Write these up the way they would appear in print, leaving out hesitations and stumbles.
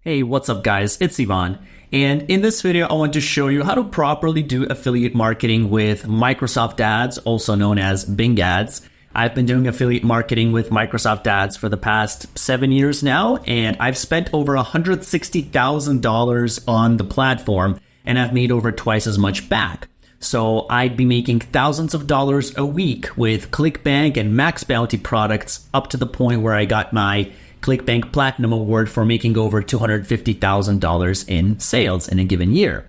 Hey, what's up guys? It's Ivan. And in this video, I want to show you how to properly do affiliate marketing with Microsoft Ads, also known as Bing Ads. I've been doing affiliate marketing with Microsoft Ads for the past 7 years now, and I've spent over $160,000 on the platform, and I've made over twice as much back. So I'd be making thousands of dollars a week with ClickBank and Max Bounty products up to the point where I got my ClickBank Platinum Award for making over $250,000 in sales in a given year.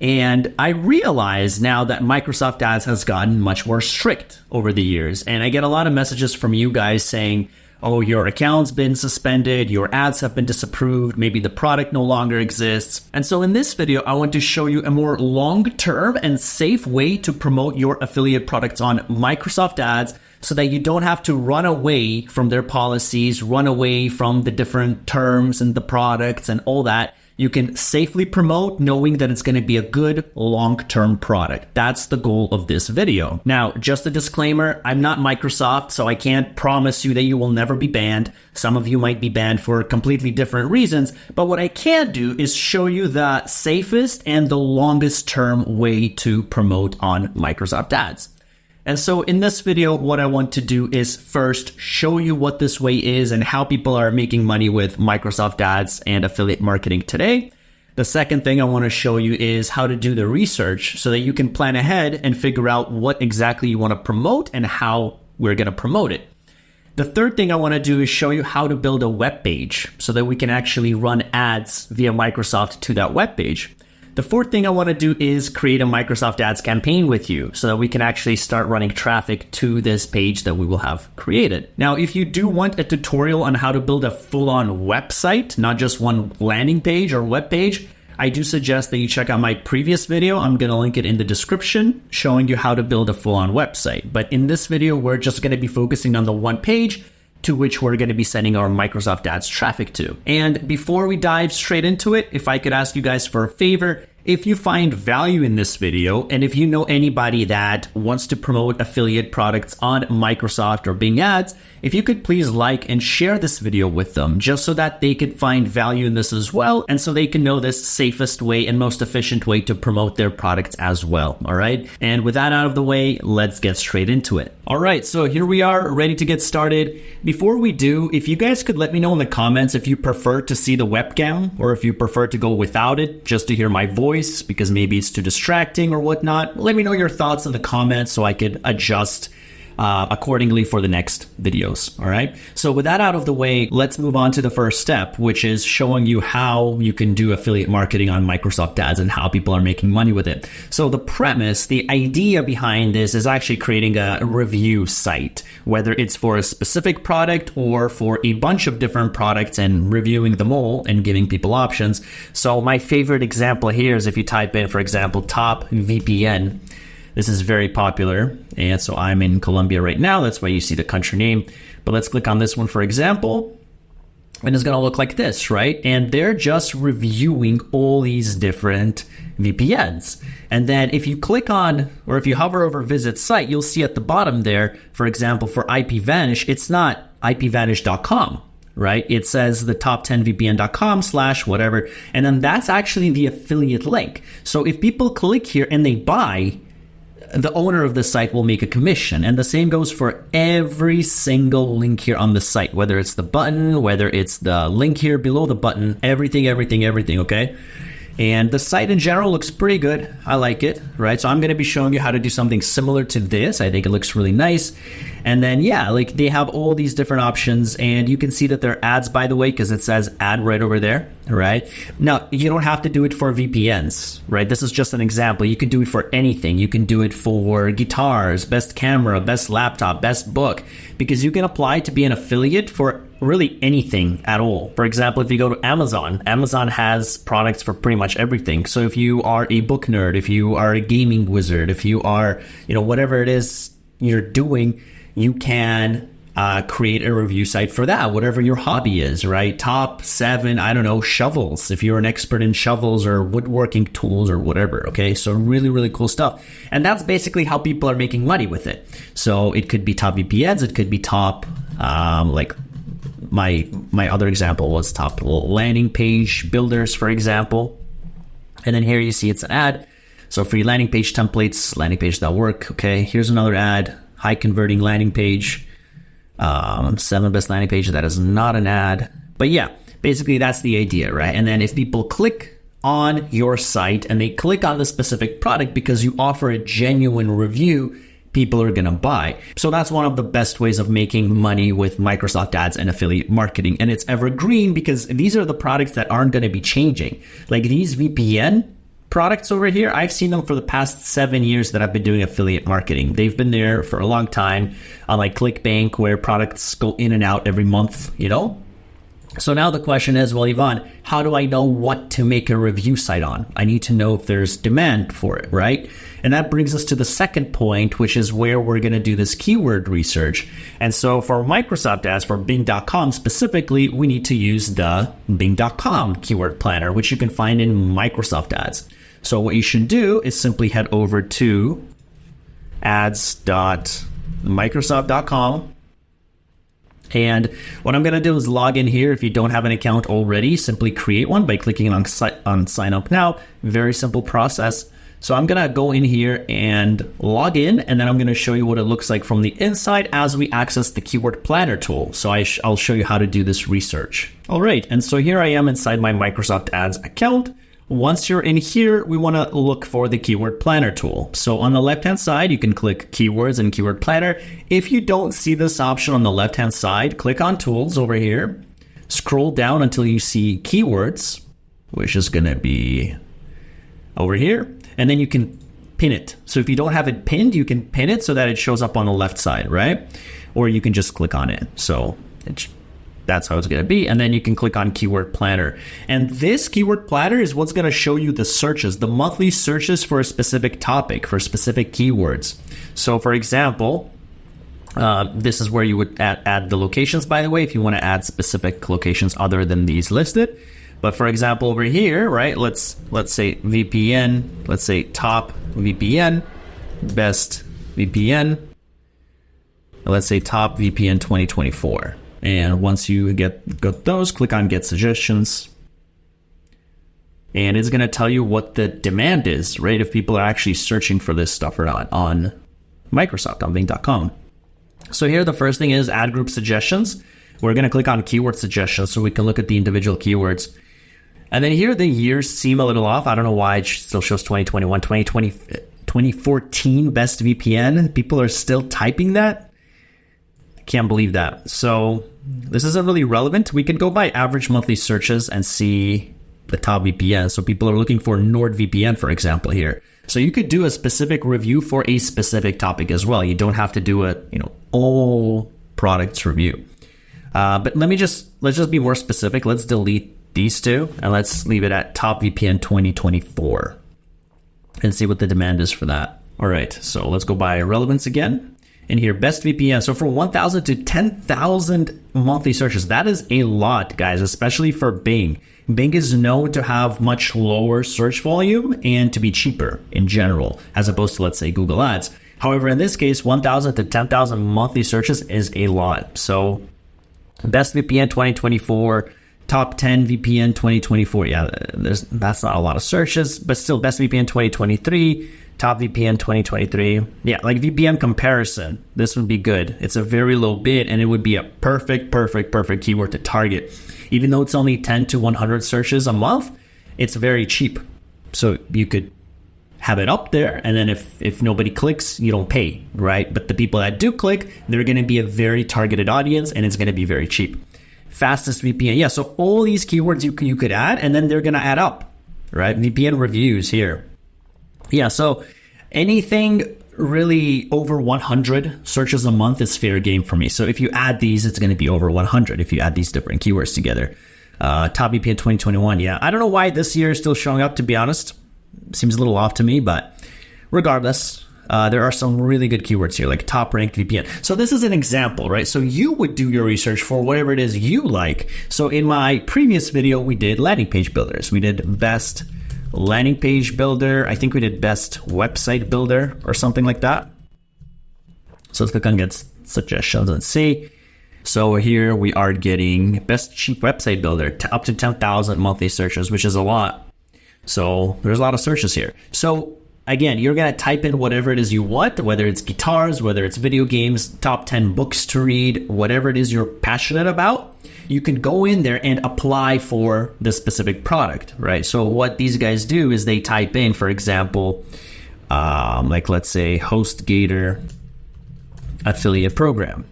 And I realize now that Microsoft Ads has gotten much more strict over the years. And I get a lot of messages from you guys saying, oh, your account's been suspended, your ads have been disapproved, maybe the product no longer exists. And so in this video, I want to show you a more long-term and safe way to promote your affiliate products on Microsoft Ads so that you don't have to run away from their policies, run away from the different terms and the products and all that. You can safely promote knowing that it's going to be a good long-term product. That's the goal of this video. Now, just a disclaimer, I'm not Microsoft, so I can't promise you that you will never be banned. Some of you might be banned for completely different reasons, but what I can do is show you the safest and the longest term way to promote on Microsoft Ads. And so in this video, what I want to do is first show you what this way is and how people are making money with Microsoft Ads and affiliate marketing today. The second thing I want to show you is how to do the research so that you can plan ahead and figure out what exactly you want to promote and how we're going to promote it. The third thing I want to do is show you how to build a web page so that we can actually run ads via Microsoft to that web page. The fourth thing I want to do is create a Microsoft Ads campaign with you so that we can actually start running traffic to this page that we will have created. Now, if you do want a tutorial on how to build a full-on website, not just one landing page or web page, I do suggest that you check out my previous video. I'm going to link it in the description showing you how to build a full-on website. But in this video, we're just going to be focusing on the one page to which we're going to be sending our Microsoft Ads traffic to. And before we dive straight into it, if I could ask you guys for a favor, if you find value in this video, and if you know anybody that wants to promote affiliate products on Microsoft or Bing Ads, if you could please like and share this video with them, just so that they could find value in this as well, and so they can know this safest way and most efficient way to promote their products as well, all right? And with that out of the way, let's get straight into it. All right, so here we are, ready to get started. Before we do, if you guys could let me know in the comments if you prefer to see the webcam or if you prefer to go without it, just to hear my voice, because maybe it's too distracting or whatnot. Let me know your thoughts in the comments so I could adjust accordingly for the next videos. All right. So with that out of the way, let's move on to the first step, which is showing you how you can do affiliate marketing on Microsoft Ads and how people are making money with it. So the premise, the idea behind this is actually creating a review site, whether it's for a specific product or for a bunch of different products and reviewing them all and giving people options. So my favorite example here is if you type in, for example, top VPN. This is very popular, and so I'm in Colombia right now. That's why you see the country name. But let's click on this one, for example, and it's going to look like this, right? And they're just reviewing all these different VPNs. And then if you click on, or if you hover over visit site, you'll see at the bottom there, for example, for IPVanish, it's not ipvanish.com. Right? It says the top10vpn.com/whatever. And then that's actually the affiliate link. So if people click here and they buy, the owner of the site will make a commission. And the same goes for every single link here on the site, whether it's the button, whether it's the link here below the button, everything, okay? And the site in general looks pretty good. I like it, right? So I'm going to be showing you how to do something similar to this. I think it looks really nice. And then, yeah, like they have all these different options, and you can see that they're ads, by the way, because it says ad right over there, right? Now, you don't have to do it for VPNs, right? This is just an example. You can do it for anything. You can do it for guitars, best camera, best laptop, best book, because you can apply to be an affiliate for really anything at all. For example, if you go to Amazon, Amazon has products for pretty much everything. So if you are a book nerd, if you are a gaming wizard, if you are, whatever it is you're doing, you can create a review site for that, whatever your hobby is, right? Top 7, I don't know, shovels, if you're an expert in shovels or woodworking tools or whatever, okay? So really, really cool stuff. And that's basically how people are making money with it. So it could be top VPNs, it could be top, my other example was top landing page builders, for example. And then here you see it's an ad. So free landing page templates, landing page.work. Okay, here's another ad, high converting landing page, 7 best landing page. That is not an ad, but yeah, basically that's the idea, right? And then if people click on your site and they click on the specific product because you offer a genuine review, people are going to buy. So that's one of the best ways of making money with Microsoft ads and affiliate marketing. And it's evergreen because these are the products that aren't going to be changing. Like these VPN products over here, I've seen them for the past 7 years that I've been doing affiliate marketing. They've been there for a long time, unlike ClickBank, where products go in and out every month, you know? So now the question is, well, Ivan, how do I know what to make a review site on? I need to know if there's demand for it, right? And that brings us to the second point, which is where we're going to do this keyword research. And so for Microsoft ads, for Bing.com specifically, we need to use the Bing.com keyword planner, which you can find in Microsoft ads. So what you should do is simply head over to ads.microsoft.com. And what I'm going to do is log in here. If you don't have an account already, simply create one by clicking on sign up now. Very simple process. So I'm going to go in here and log in, and then I'm going to show you what it looks like from the inside as we access the keyword planner tool. So I'll show you how to do this research. All right. And so here I am inside my Microsoft Ads account. Once you're in here, we want to look for the keyword planner tool. So on the left-hand side, you can click keywords and keyword planner. If you don't see this option on the left-hand side, click on tools over here, scroll down until you see keywords, which is going to be over here. And then you can pin it. So if you don't have it pinned, you can pin it so that it shows up on the left side, right? Or you can just click on it. So that's how it's going to be. And then you can click on keyword planner. And this keyword planner is what's going to show you the searches, the monthly searches for a specific topic, for specific keywords. So for example, this is where you would add the locations, by the way, if you want to add specific locations other than these listed. But for example, over here, right, let's say VPN, let's say top VPN, best VPN, let's say top VPN 2024. And once you got those, click on Get Suggestions. And it's going to tell you what the demand is, right? If people are actually searching for this stuff or not on Microsoft, on Bing.com. So here, the first thing is Ad Group Suggestions. We're going to click on Keyword Suggestions so we can look at the individual keywords. And then here, the years seem a little off. I don't know why it still shows 2021, 2020, 2014 Best VPN. People are still typing that. Can't believe that. So this isn't really relevant. We can go by average monthly searches and see the top VPN. So people are looking for NordVPN, for example, here. So you could do a specific review for a specific topic as well. You don't have to do a all products review. But let's just be more specific. Let's delete these two and let's leave it at top VPN 2024 and see what the demand is for that. All right. So let's go by relevance again. And here, best VPN. So from 1,000 to 10,000 monthly searches, that is a lot, guys, especially for Bing. Bing is known to have much lower search volume and to be cheaper in general, as opposed to, let's say, Google Ads. However, in this case, 1,000 to 10,000 monthly searches is a lot. So best VPN 2024, top 10 VPN 2024. Yeah, that's not a lot of searches, but still best VPN 2023. Top VPN 2023. Yeah, like VPN comparison. This would be good. It's a very low bid and it would be a perfect keyword to target. Even though it's only 10 to 100 searches a month, it's very cheap. So you could have it up there and then if nobody clicks, you don't pay, right? But the people that do click, they're going to be a very targeted audience and it's going to be very cheap. Fastest VPN. Yeah, so all these keywords you could add and then they're going to add up, right? VPN reviews here. Yeah, so anything really over 100 searches a month is fair game for me. So if you add these, it's going to be over 100 if you add these different keywords together. Top VPN 2021, yeah. I don't know why this year is still showing up, to be honest. Seems a little off to me, but regardless, there are some really good keywords here, like top ranked VPN. So this is an example, right? So you would do your research for whatever it is you like. So in my previous video, we did landing page builders. We did best landing page builder. I think we did best website builder or something like that. So let's click on Get Suggestions and see. So here we are getting best cheap website builder up to 10,000 monthly searches, which is a lot. So there's a lot of searches here. So again, you're going to type in whatever it is you want, whether it's guitars, whether it's video games, top 10 books to read, whatever it is you're passionate about. You can go in there and apply for the specific product, right? So what these guys do is they type in, for example, like let's say HostGator affiliate program,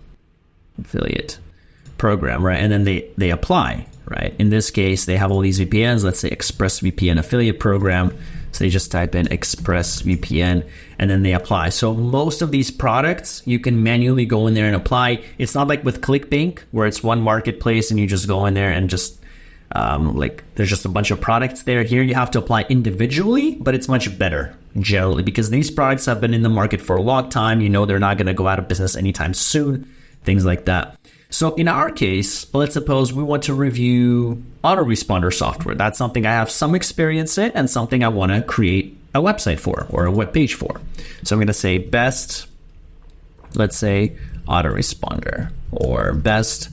right? And then they apply, right? In this case, they have all these VPNs. Let's say ExpressVPN affiliate program. So they just type in ExpressVPN and then they apply. So most of these products, you can manually go in there and apply. It's not like with ClickBank where it's one marketplace and you just go in there and just like there's just a bunch of products there. Here you have to apply individually, but it's much better generally because these products have been in the market for a long time. You know, they're not going to go out of business anytime soon, things like that. So in our case, let's suppose we want to review autoresponder software. That's something I have some experience in and something I want to create a website for or a web page for. So I'm going to say best, let's say autoresponder or best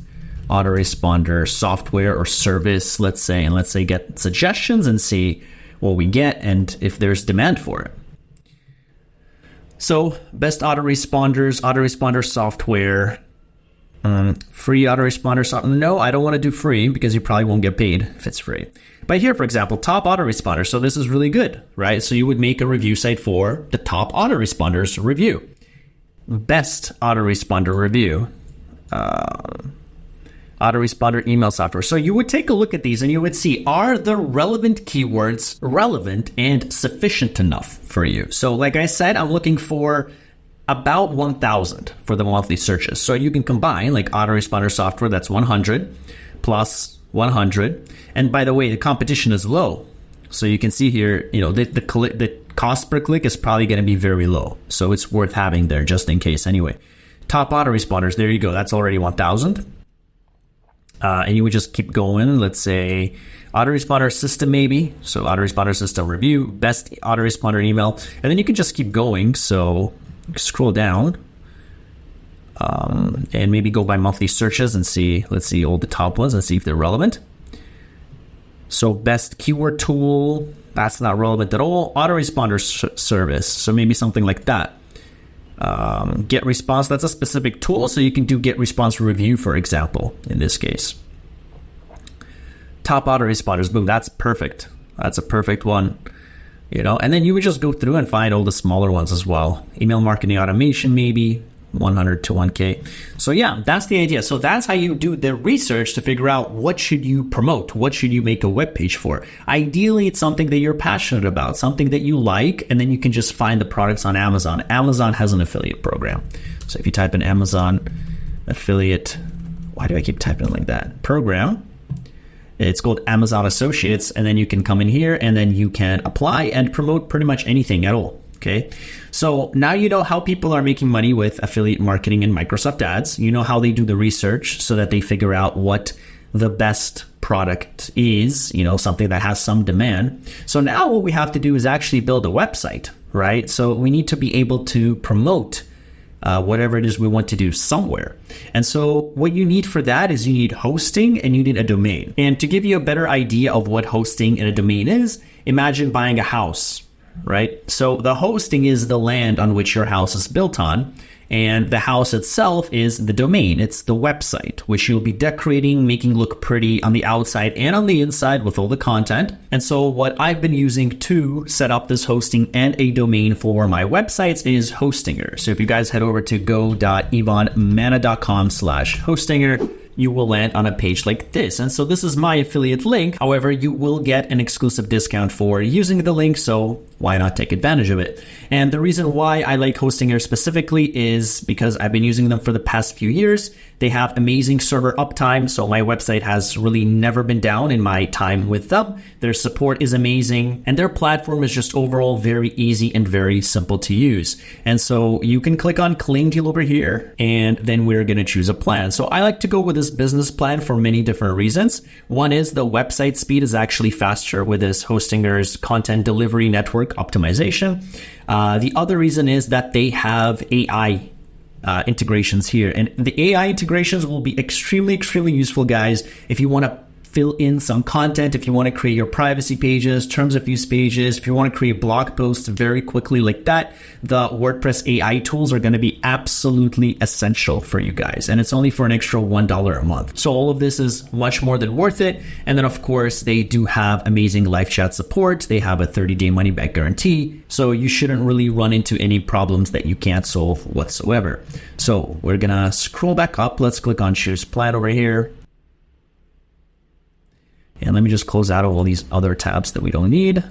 autoresponder software or service, let's say, and let's say get suggestions and see what we get and if there's demand for it. So best autoresponder software. Free autoresponder software. No, I don't want to do free because you probably won't get paid if it's free. But here, for example, top autoresponder. So this is really good, right? So you would make a review site for the top autoresponders review. Best autoresponder review. Autoresponder email software. So you would take a look at these and you would see, are the relevant keywords relevant and sufficient enough for you? So like I said, I'm looking for about 1,000 for the monthly searches. So you can combine like autoresponder software, that's 100 plus 100. And by the way, the competition is low. So you can see here, you know, the cost per click is probably going to be very low. So it's worth having there just in case anyway. Top autoresponders, there you go. That's already 1,000. And you would just keep going. Let's say autoresponder system maybe. So autoresponder system review, best autoresponder email. And then you can just keep going. So scroll down and maybe go by monthly searches and see, let's see all the top ones and see if they're relevant. So best keyword tool, that's not relevant at all. Autoresponder service, so maybe something like that. Get response, that's a specific tool, so you can do get response review, for example, in this case. Top autoresponders, boom, that's perfect. That's a perfect one. You know, and then you would just go through and find all the smaller ones as well. Email marketing automation, maybe 100 to 1K. So yeah, that's the idea. So that's how you do the research to figure out what should you promote? What should you make a web page for? Ideally, it's something that you're passionate about, something that you like, and then you can just find the products on Amazon. Amazon has an affiliate program. So if you type in Amazon affiliate, why do I keep typing it like that? Program. It's called Amazon Associates, and then you can come in here and then you can apply and promote pretty much anything at all. Okay. So now you know how people are making money with affiliate marketing and Microsoft ads. You know how they do the research so that they figure out what the best product is, you know, something that has some demand. So now what we have to do is actually build a website, right? So we need to be able to promote whatever it is we want to do somewhere. And so what you need for that is you need hosting and you need a domain. And to give you a better idea of what hosting and a domain is, imagine buying a house, right? So the hosting is the land on which your house is built on. And the house itself is the domain. It's the website, which you'll be decorating, making look pretty on the outside and on the inside with all the content. And so what I've been using to set up this hosting and a domain for my websites is Hostinger. So if you guys head over to go.ivanmana.com/Hostinger, you will land on a page like this. And so this is my affiliate link. However, you will get an exclusive discount for using the link. So why not take advantage of it? And the reason why I like Hostinger specifically is because I've been using them for the past few years. They have amazing server uptime. So my website has really never been down in my time with them. Their support is amazing. And their platform is just overall very easy and very simple to use. And so you can click on Claim Deal over here, and then we're going to choose a plan. So I like to go with this business plan for many different reasons. One is the website speed is actually faster with this Hostinger's content delivery network optimization. The other reason is that they have AI integrations here. And the AI integrations will be extremely, extremely useful, guys, if you want to fill in some content, if you want to create your privacy pages, terms of use pages, if you want to create blog posts very quickly like that, the WordPress AI tools are going to be absolutely essential for you guys. And it's only for an extra $1 a month. So all of this is much more than worth it. And then of course, they do have amazing live chat support. They have a 30-day money back guarantee. So you shouldn't really run into any problems that you can't solve whatsoever. So we're going to scroll back up. Let's click on choose plan over here. And let me just close out all these other tabs that we don't need.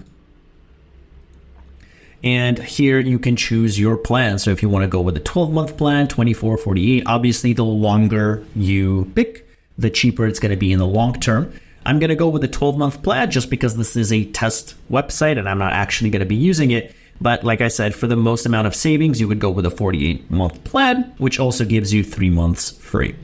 And here you can choose your plan. So if you want to go with a 12-month plan, 24, 48, obviously the longer you pick, the cheaper it's going to be in the long term. I'm going to go with a 12-month plan just because this is a test website and I'm not actually going to be using it. But like I said, for the most amount of savings, you would go with a 48-month plan, which also gives you 3 months free.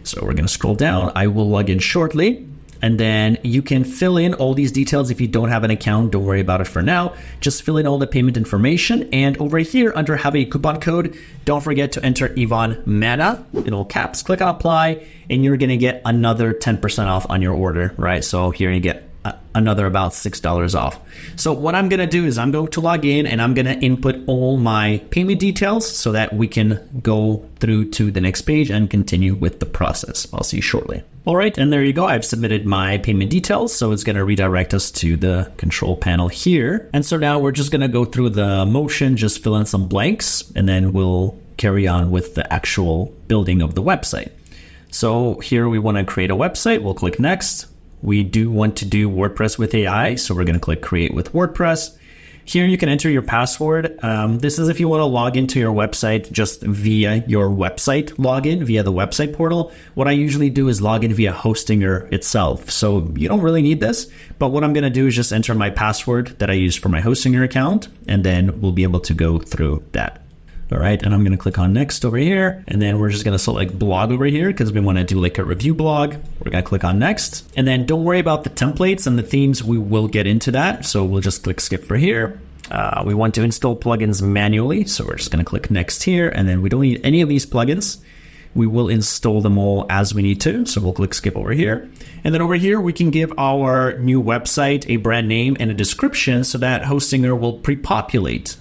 So we're going to scroll down. I will log in shortly. And then you can fill in all these details. If you don't have an account, don't worry about it for now. Just fill in all the payment information. And over here under have a coupon code, don't forget to enter ivanmana, little caps, click on apply, and you're going to get another 10% off on your order, right? So here you get another about $6 off. So what I'm going to do is I'm going to log in and I'm going to input all my payment details so that we can go through to the next page and continue with the process. I'll see you shortly. All right, and there you go. I've submitted my payment details, so it's going to redirect us to the control panel here. And so now we're just going to go through the motion, just fill in some blanks, and then we'll carry on with the actual building of the website. So here we want to create a website. We'll click next. We do want to do WordPress with AI, so we're going to click create with WordPress. Here you can enter your password. This is if you want to log into your website just via your website login, via the website portal. What I usually do is log in via Hostinger itself. So you don't really need this, but what I'm going to do is just enter my password that I use for my Hostinger account, and then we'll be able to go through that. All right, and I'm going to click on next over here, and then we're just going to select blog over here because we want to do like a review blog. We're going to click on next, and then don't worry about the templates and the themes. We will get into that, so we'll just click skip for here. We want to install plugins manually, so we're just going to click next here, and then we don't need any of these plugins. We will install them all as we need to, so we'll click skip over here. And then over here, we can give our new website a brand name and a description so that Hostinger will pre-populate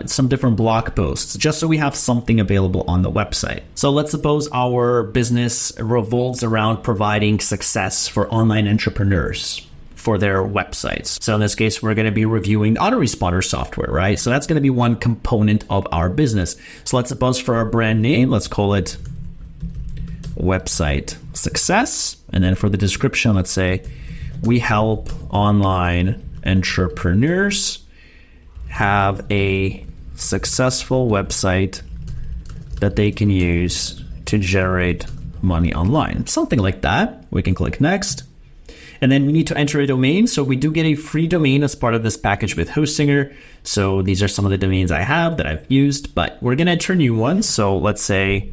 some different blog posts, just so we have something available on the website. So let's suppose our business revolves around providing success for online entrepreneurs for their websites. So in this case, we're going to be reviewing autoresponder software, right? So that's going to be one component of our business. So let's suppose for our brand name, let's call it website success. And then for the description, let's say we help online entrepreneurs have a successful website that they can use to generate money online. Something like that. We can click next. And then we need to enter a domain. So we do get a free domain as part of this package with Hostinger. So these are some of the domains I have that I've used, but we're going to enter new ones. So let's say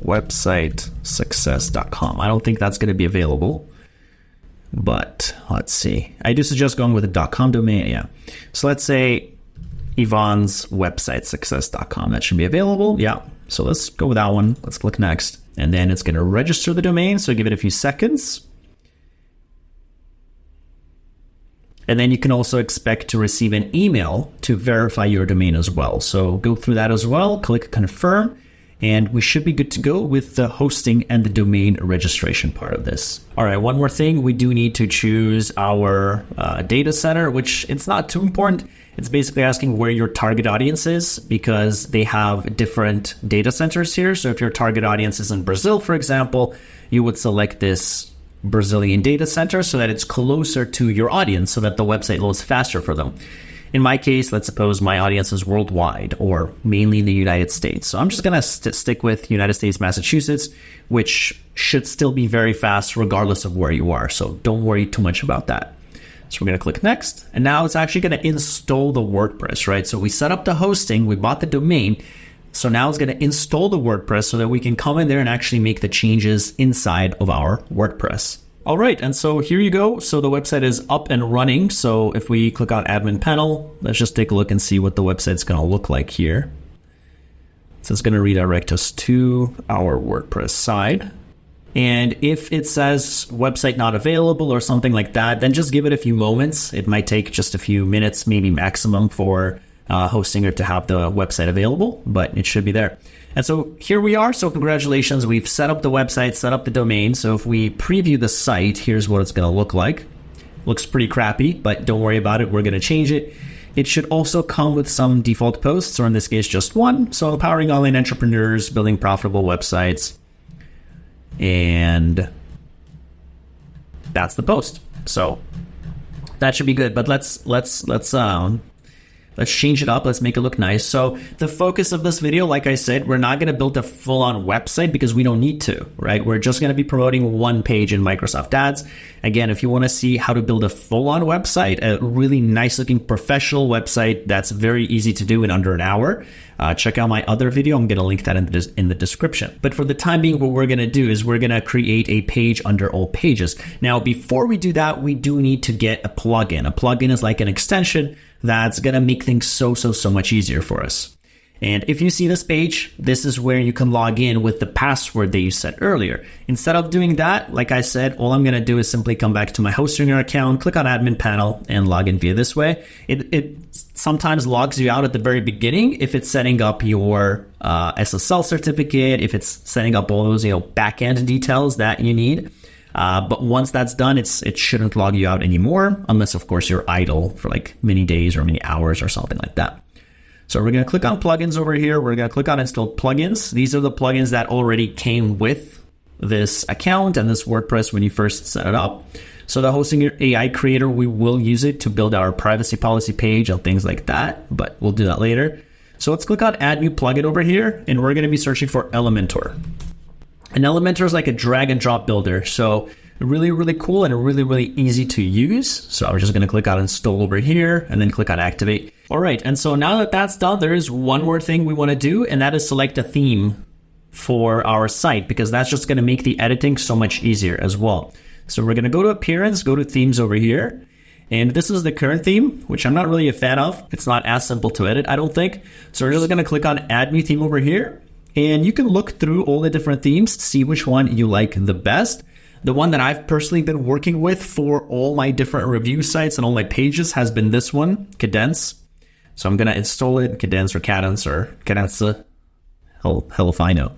websitesuccess.com. I don't think that's going to be available, but let's see. I do suggest going with a .com domain. Yeah. So let's say Ivan's websitesuccess.com. That should be available. Yeah. So let's go with that one. Let's click next. And then it's going to register the domain. So give it a few seconds. And then you can also expect to receive an email to verify your domain as well. So go through that as well, click confirm, and we should be good to go with the hosting and the domain registration part of this. All right, one more thing. We do need to choose our data center, which it's not too important. It's basically asking where your target audience is because they have different data centers here. So if your target audience is in Brazil, for example, you would select this Brazilian data center so that it's closer to your audience so that the website loads faster for them. In my case, let's suppose my audience is worldwide or mainly in the United States. So I'm just going to stick with United States, Massachusetts, which should still be very fast regardless of where you are. So don't worry too much about that. So we're going to click next. And now it's actually going to install the WordPress, right? So we set up the hosting, we bought the domain. So now it's going to install the WordPress so that we can come in there and actually make the changes inside of our WordPress. All right, and so here you go. So the website is up and running. So if we click on admin panel, let's just take a look and see what the website's going to look like here. So it's going to redirect us to our WordPress site. And if it says website not available or something like that, then just give it a few moments. It might take just a few minutes, maybe maximum, for Hostinger to have the website available, but it should be there. And so here we are. So congratulations, we've set up the website, set up the domain. So if we preview the site, here's what it's going to look like. Looks pretty crappy, but don't worry about it. We're going to change it. It should also come with some default posts, or in this case, just one. So empowering online entrepreneurs, building profitable websites. And that's the post. So that should be good. But let's change it up. Let's make it look nice. So the focus of this video, like I said, we're not going to build a full-on website because we don't need to, right? We're just going to be promoting one page in Microsoft Ads. Again, if you want to see how to build a full-on website, a really nice-looking professional website that's very easy to do in under an hour, check out my other video. I'm going to link that in the description. But for the time being, what we're going to do is we're going to create a page under all pages. Now, before we do that, we do need to get a plugin. A plugin is like an extension that's going to make things so much easier for us. And if you see this page, this is where you can log in with the password that you set earlier. Instead of doing that, like I said, all I'm going to do is simply come back to my Hostinger account, click on admin panel, and log in via this way. It sometimes logs you out at the very beginning if it's setting up your SSL certificate, if it's setting up all those backend details that you need. But once that's done, it shouldn't log you out anymore, unless, of course, you're idle for like many days or many hours or something like that. So we're going to click on plugins over here. We're going to click on install plugins. These are the plugins that already came with this account and this WordPress when you first set it up. So the Hostinger AI Creator, we will use it to build our privacy policy page and things like that, but we'll do that later. So let's click on add new plugin over here, and we're going to be searching for Elementor. And Elementor is like a drag and drop builder. So really cool and really easy to use. So I'm just going to click on install over here and then click on activate. All right. And so now that that's done, there is one more thing we want to do, and that is select a theme for our site, because that's just going to make the editing so much easier as well. So we're going to go to appearance, go to themes over here. And this is the current theme, which I'm not really a fan of. It's not as simple to edit, I don't think. So we're just going to click on add new theme over here. And you can look through all the different themes, see which one you like the best. The one that I've personally been working with for all my different review sites and all my pages has been this one, Cadence. So I'm going to install it, Cadence, hell if I know.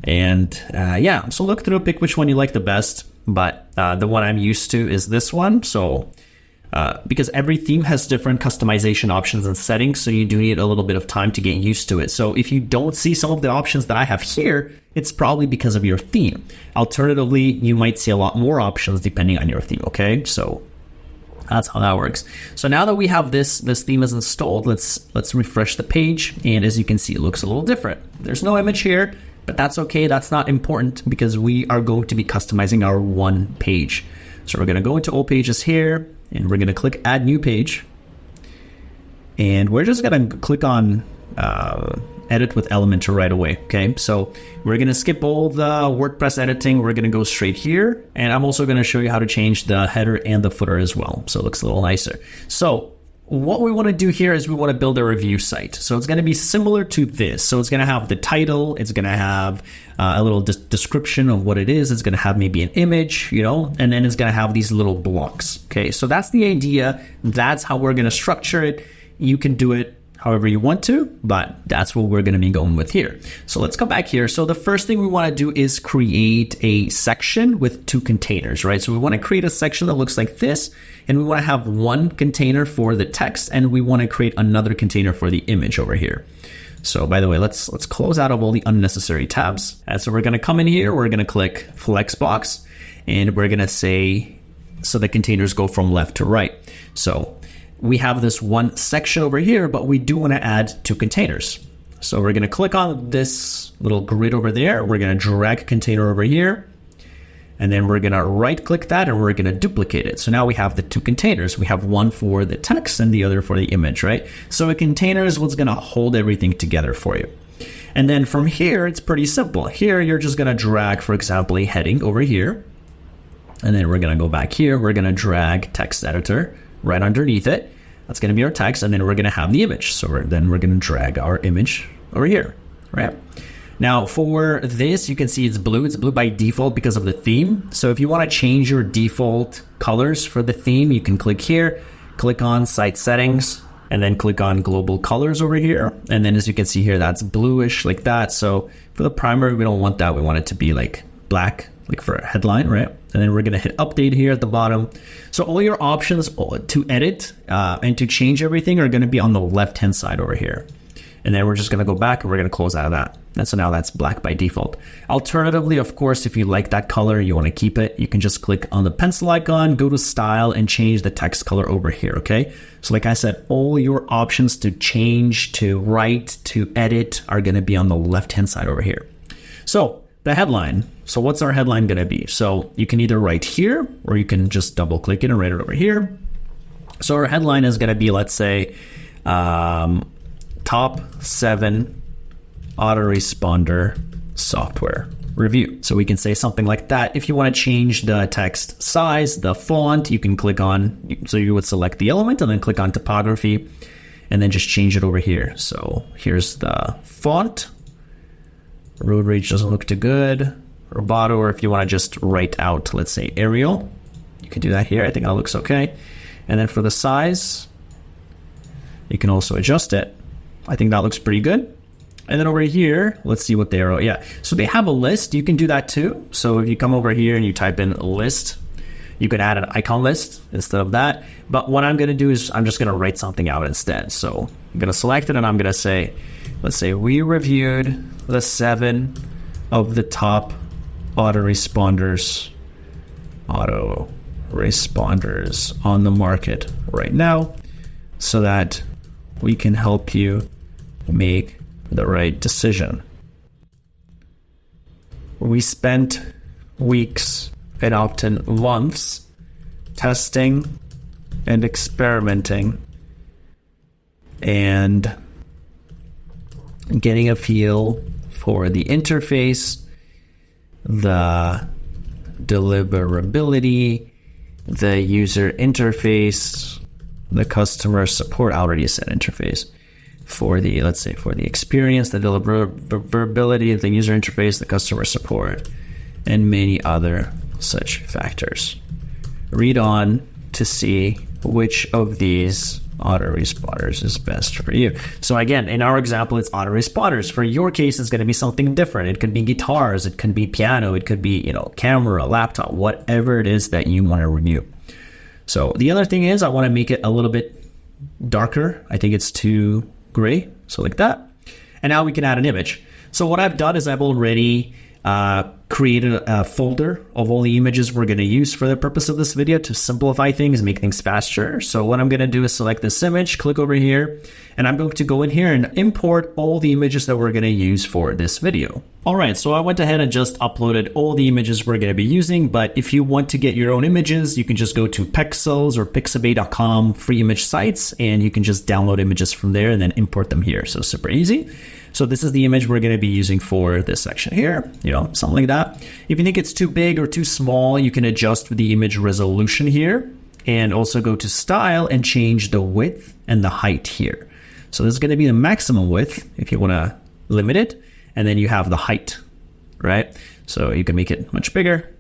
And yeah, so look through, pick which one you like the best. But the one I'm used to is this one. So because every theme has different customization options and settings, so you do need a little bit of time to get used to it. So if you don't see some of the options that I have here, it's probably because of your theme. Alternatively, you might see a lot more options depending on your theme, okay? So that's how that works. So now that we have this theme is installed, let's refresh the page. And as you can see, it looks a little different. There's no image here, but that's okay. That's not important because we are going to be customizing our one page. So we're going to go into all pages here, and we're going to click add new page. And we're just going to click on edit with Elementor right away. Okay, so we're going to skip all the WordPress editing. We're going to go straight here. And I'm also going to show you how to change the header and the footer as well. So it looks a little nicer. So what we want to do here is we want to build a review site. So it's going to be similar to this. So it's going to have the title. It's going to have a little description of what it is. It's going to have maybe an image, and then it's going to have these little blocks. Okay, so that's the idea. That's how we're going to structure it. You can do it however you want to, but that's what we're going to be going with here. So let's come back here. So the first thing we want to do is create a section with two containers, right? So we want to create a section that looks like this, and we want to have one container for the text, and we want to create another container for the image over here. So by the way, let's close out of all the unnecessary tabs. And so we're going to come in here, we're going to click Flexbox, and we're going to say, so the containers go from left to right. So we have this one section over here, but we do want to add two containers. So we're going to click on this little grid over there. We're going to drag container over here, and then we're going to right click that, and we're going to duplicate it. So now we have the two containers. We have one for the text and the other for the image, right? So a container is what's going to hold everything together for you. And then from here, it's pretty simple. Here, you're just going to drag, for example, a heading over here. And then we're going to go back here. We're going to drag text editor right underneath it. That's going to be our text, and then we're going to have the image. So then we're going to drag our image over here, right? Now for this, you can see it's blue. It's blue by default because of the theme. So if you want to change your default colors for the theme, you can click here, click on site settings, and then click on global colors over here. And then as you can see here, that's bluish like that. So for the primary, we don't want that. We want it to be like black, like for a headline, right? And then we're going to hit update here at the bottom. So all your options to edit and to change everything are going to be on the left-hand side over here. And then we're just going to go back and we're going to close out of that. And so now that's black by default. Alternatively, of course, if you like that color, you want to keep it, you can just click on the pencil icon, go to style and change the text color over here. Okay. So like I said, all your options to change, to write, to edit are going to be on the left-hand side over here. So the headline. So what's our headline going to be? So you can either write here or you can just double click it and write it over here. So our headline is going to be, let's say, top 7 autoresponder software review. So we can say something like that. If you want to change the text size, the font, you can click on, so you would select the element and then click on typography and then just change it over here. So here's the font. Road rage doesn't look too good. Roboto, or if you want to just write out, let's say Arial, you can do that here. I think that looks okay. And then for the size, you can also adjust it. I think that looks pretty good. And then over here, let's see what they are. Yeah, so they have a list. You can do that too. So if you come over here and you type in list, you could add an icon list instead of that. But what I'm going to do is I'm just going to write something out instead. So I'm going to select it and I'm going to say, let's say we reviewed the 7 of the top autoresponders on the market right now so that we can help you make the right decision. We spent weeks and often months testing and experimenting and getting a feel for the interface, the deliverability, the user interface, the customer support. I already said interface. For the, let's say, for the experience, the deliverability, the user interface, the customer support, and many other such factors. Read on to see which of these autoresponders is best for you. So again, in our example, it's autoresponders. For your case, it's going to be something different. It could be guitars, it could be piano, it could be, camera, laptop, whatever it is that you want to review. So the other thing is I want to make it a little bit darker. I think it's too gray, so like that. And now we can add an image. So what I've done is I've already created a folder of all the images we're going to use for the purpose of this video to simplify things, make things faster. So what I'm going to do is select this image, click over here, and I'm going to go in here and import all the images that we're going to use for this video. All right, so I went ahead and just uploaded all the images we're going to be using, but if you want to get your own images, you can just go to Pexels or Pixabay.com free image sites, and you can just download images from there and then import them here. So super easy. So this is the image we're going to be using for this section here, something like that. If you think it's too big or too small, you can adjust the image resolution here and also go to style and change the width and the height here. So this is going to be the maximum width if you want to limit it. And then you have the height, right? So you can make it much bigger.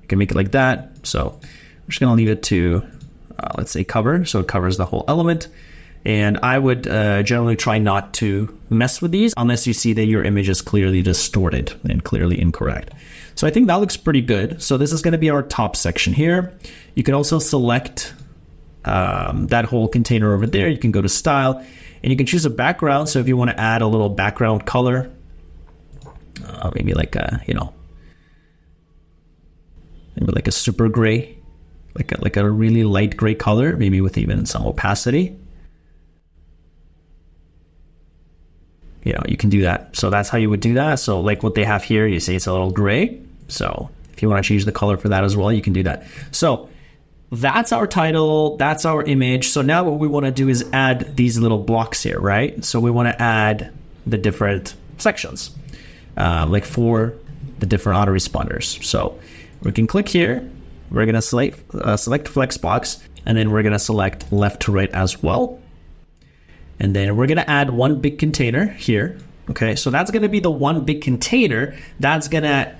You can make it like that. So I'm just going to leave it to, let's say cover. So it covers the whole element. And I would generally try not to mess with these unless you see that your image is clearly distorted and clearly incorrect. So I think that looks pretty good. So this is going to be our top section here. You can also select that whole container over there. You can go to style and you can choose a background. So if you want to add a little background color, maybe like maybe like a super gray, like a really light gray color, maybe with even some opacity. You can do that. So that's how you would do that. So like what they have here, you say it's a little gray. So if you want to change the color for that as well, you can do that. So that's our title. That's our image. So now what we want to do is add these little blocks here, right? So we want to add the different sections, like for the different autoresponders. So we can click here. We're going to select Flexbox, and then we're going to select left to right as well. And then we're going to add one big container here Okay, so that's going to be the one big container that's going to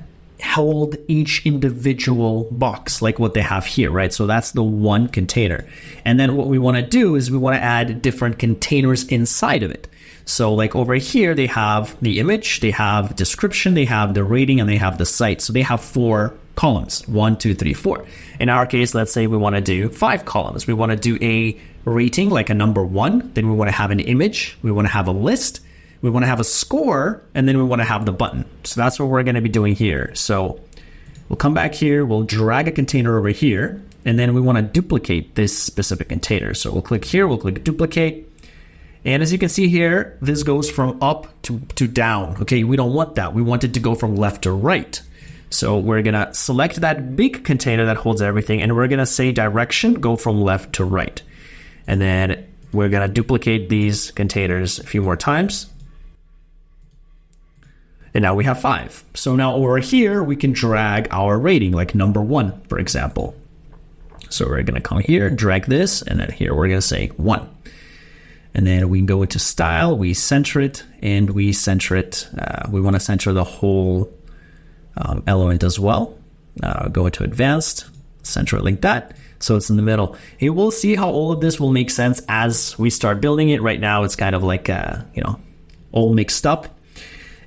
hold each individual box like what they have here, right? So that's the one container. And then what we want to do is we want to add different containers inside of it. So like over here, they have the image, they have description, they have the rating, and they have the site. So they have 4 columns, 1, 2, 3, 4. In our case, let's say we want to do 5 columns. We want to do a rating, like a number 1. Then we want to have an image. We want to have a list. We want to have a score, and then we want to have the button. So that's what we're going to be doing here. So we'll come back here, we'll drag a container over here, and then we want to duplicate this specific container. So we'll click here, we'll click duplicate. And as you can see here, this goes from up to down. Okay, we don't want that. We want it to go from left to right. So we're going to select that big container that holds everything, and we're going to say direction, go from left to right. And then we're going to duplicate these containers a few more times. And now we have 5. So now over here, we can drag our rating, like number 1, for example. So we're going to come here, drag this, and then here we're going to say 1. And then we can go into style, we center it, and we center it. We want to center the whole element as well. Go into advanced, center it like that. So it's in the middle. You will see how all of this will make sense as we start building it. Right now, it's kind of like, all mixed up.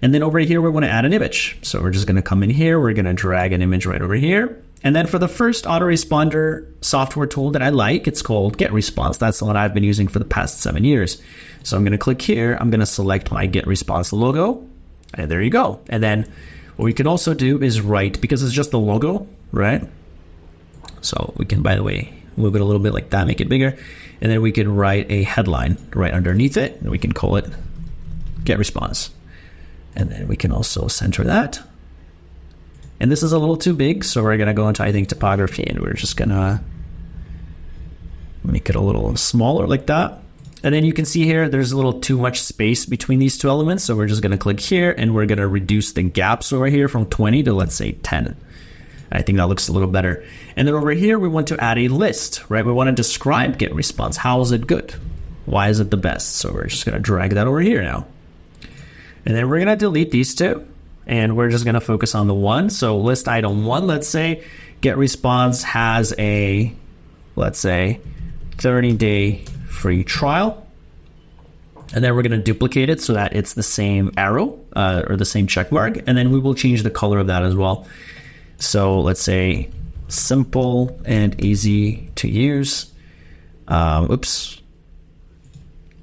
And then over here, we want to add an image. So we're just going to come in here. We're going to drag an image right over here. And then for the first autoresponder software tool that I like, it's called GetResponse. That's the one I've been using for the past 7 years. So I'm going to click here. I'm going to select my GetResponse logo. And there you go. And then what we can also do is write, because it's just the logo, right? So we can, by the way, move it a little bit like that, make it bigger. And then we can write a headline right underneath it. And we can call it GetResponse. And then we can also center that. And this is a little too big, so we're going to go into, I think, typography, and we're just going to make it a little smaller like that. And then you can see here, there's a little too much space between these 2 elements. So we're just going to click here, and we're going to reduce the gaps over here from 20 to, let's say, 10. I think that looks a little better. And then over here, we want to add a list, right? We want to describe GetResponse. How is it good? Why is it the best? So we're just going to drag that over here now. And then we're going to delete these 2, and we're just going to focus on the 1. So list item 1, let's say GetResponse has a, let's say, 30-day free trial. And then we're going to duplicate it so that it's the same arrow or the same check mark. And then we will change the color of that as well. So let's say simple and easy to use. Oops.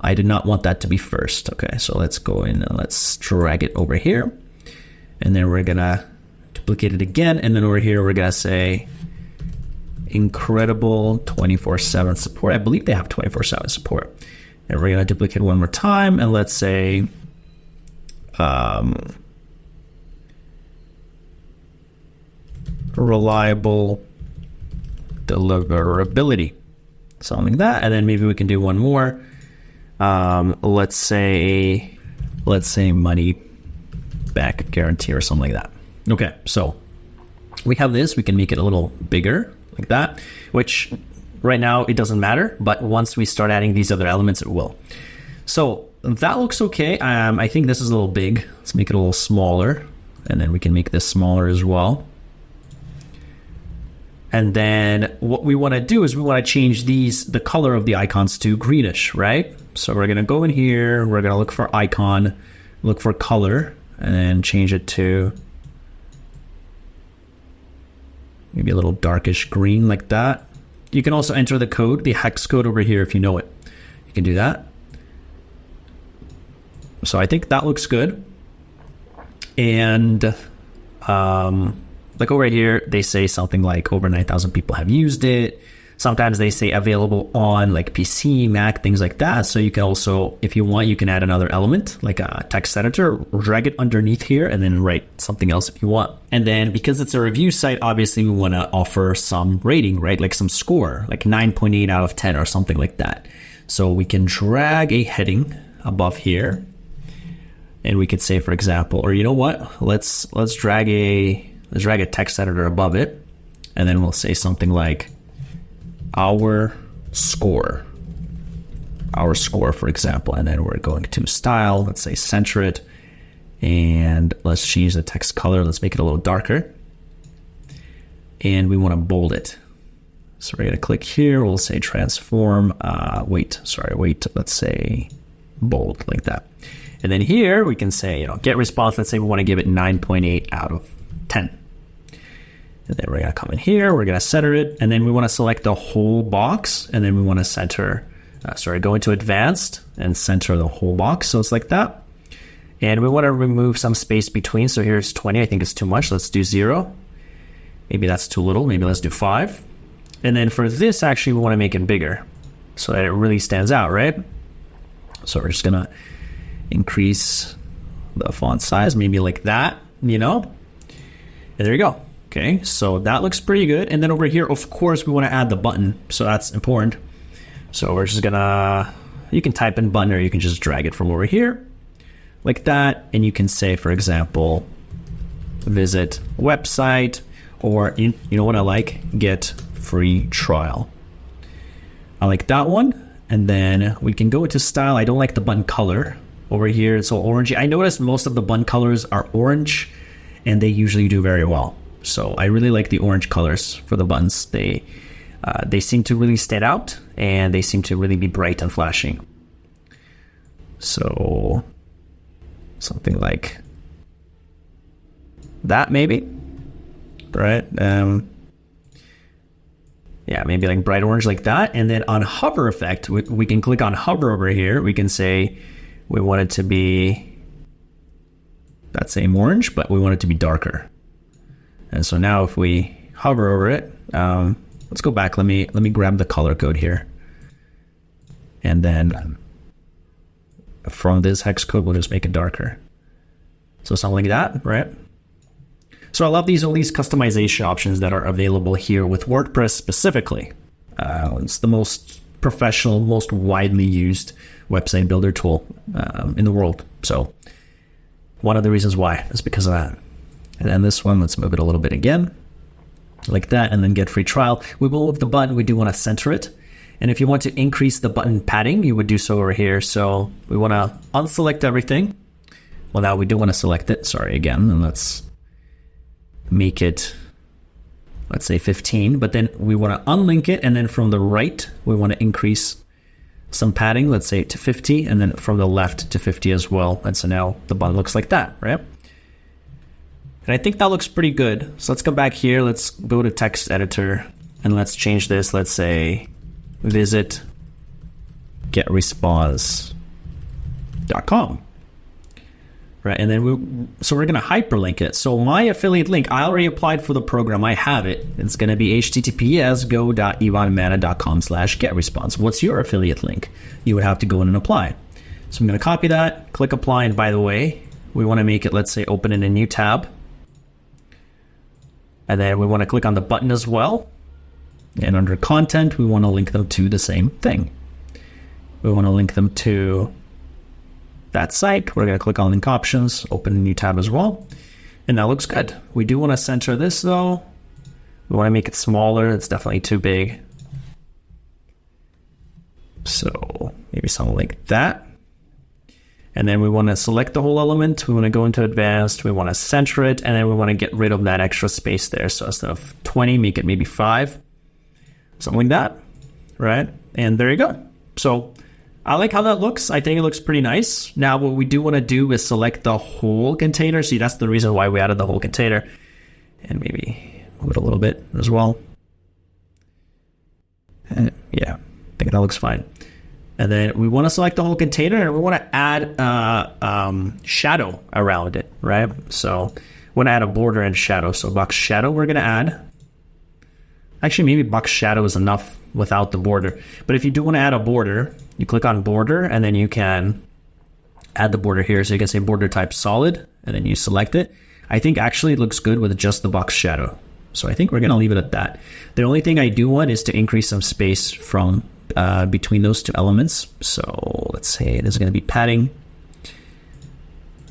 I did not want that to be first. Okay, so let's go in and let's drag it over here. And then we're gonna duplicate it again. And then over here, we're gonna say incredible 24/7 support. I believe they have 24/7 support. And we're gonna duplicate one more time. And let's say, reliable deliverability, something like that. And then maybe we can do one more. Let's say money back guarantee or something like that. Okay, so we have this. We can make it a little bigger like that, which right now it doesn't matter, but once we start adding these other elements, it will. So that looks okay. I think this is a little big. Let's make it a little smaller, and then we can make this smaller as well. And then what we want to do is we want to change the color of the icons to greenish, right? So we're going to go in here, we're going to look for icon, look for color, and then change it to maybe a little darkish green like that. You can also enter the code, the hex code over here if you know it. You can do that. So I think that looks good. And like over here, they say something like over 9,000 people have used it. Sometimes they say available on like PC, Mac, things like that. So you can also, if you want, you can add another element like a text editor, drag it underneath here and then write something else if you want. And then because it's a review site, obviously we want to offer some rating, right? Like some score, like 9.8 out of 10 or something like that. So we can drag a heading above here. And we could say, for example, or you know what? Let's drag a text editor above it. And then we'll say something like our score, for example. And then we're going to style, let's say center it. And let's change the text color. Let's make it a little darker. And we want to bold it. So we're going to click here. We'll say transform. Let's say bold, like that. And then here we can say, get response. Let's say we want to give it 9.8 out of 10. And then we're going to come in here. We're going to center it. And then we want to select the whole box. And then we want to center, go into advanced and center the whole box. So it's like that. And we want to remove some space between. So here's 20. I think it's too much. Let's do 0. Maybe that's too little. Maybe let's do 5. And then for this, actually, we want to make it bigger so that it really stands out, right? So we're just going to increase the font size, maybe like that, And there you go. Okay, so that looks pretty good. And then over here, of course, we want to add the button. So that's important. So we're just going to, you can type in button or you can just drag it from over here like that. And you can say, for example, visit website, or you know what I like? Get free trial. I like that one. And then we can go into style. I don't like the button color over here. It's all orangey. I noticed most of the button colors are orange and they usually do very well. So I really like the orange colors for the buttons. They seem to really stand out and they seem to really be bright and flashing. So something like that maybe, right? Yeah, maybe like bright orange like that. And then on hover effect, we can click on hover over here. We can say we want it to be that same orange, but we want it to be darker. And so now if we hover over it, let's go back. Let me grab the color code here. And then from this hex code, we'll just make it darker. So something like that, right? So I love all these customization options that are available here with WordPress specifically. It's the most professional, most widely used website builder tool in the world. So one of the reasons why is because of that. And then this one, let's move it a little bit again, like that, and then get free trial. We will move the button. We do want to center it. And if you want to increase the button padding, you would do so over here. So we want to unselect everything. Well, now we do want to select it. Sorry, again, and let's make it, let's say 15, but then we want to unlink it. And then from the right, we want to increase some padding, let's say to 50, and then from the left to 50 as well. And so now the button looks like that, right? And I think that looks pretty good. So let's come back here. Let's go to text editor and let's change this. Let's say visit getresponse.com. Right, and then we're going to hyperlink it. So my affiliate link, I already applied for the program. I have it. It's going to be https://go.ivanmana.com/getresponse. What's your affiliate link? You would have to go in and apply. So I'm going to copy that, click apply. And by the way, we want to make it, let's say, open in a new tab. And then we want to click on the button as well. And under content, we want to link them to the same thing. We want to link them to that site. We're going to click on link options, open a new tab as well. And that looks good. We do want to center this though. We want to make it smaller. It's definitely too big. So maybe something like that. And then we want to select the whole element. We want to go into advanced. We want to center it. And then we want to get rid of that extra space there. So instead of 20, make it maybe 5. Something like that, right? And there you go. So I like how that looks. I think it looks pretty nice. Now, what we do want to do is select the whole container. See, that's the reason why we added the whole container. And maybe move it a little bit as well. And yeah, I think that looks fine. And then we want to select the whole container and we want to add shadow around it, right? So we want to add a border and shadow. So box shadow we're going to add. Actually, maybe box shadow is enough without the border. But if you do want to add a border, you click on border and then you can add the border here. So you can say border type solid and then you select it. I think actually it looks good with just the box shadow. So I think we're going to leave it at that. The only thing I do want is to increase some space from between those two elements. So let's say it is going to be padding.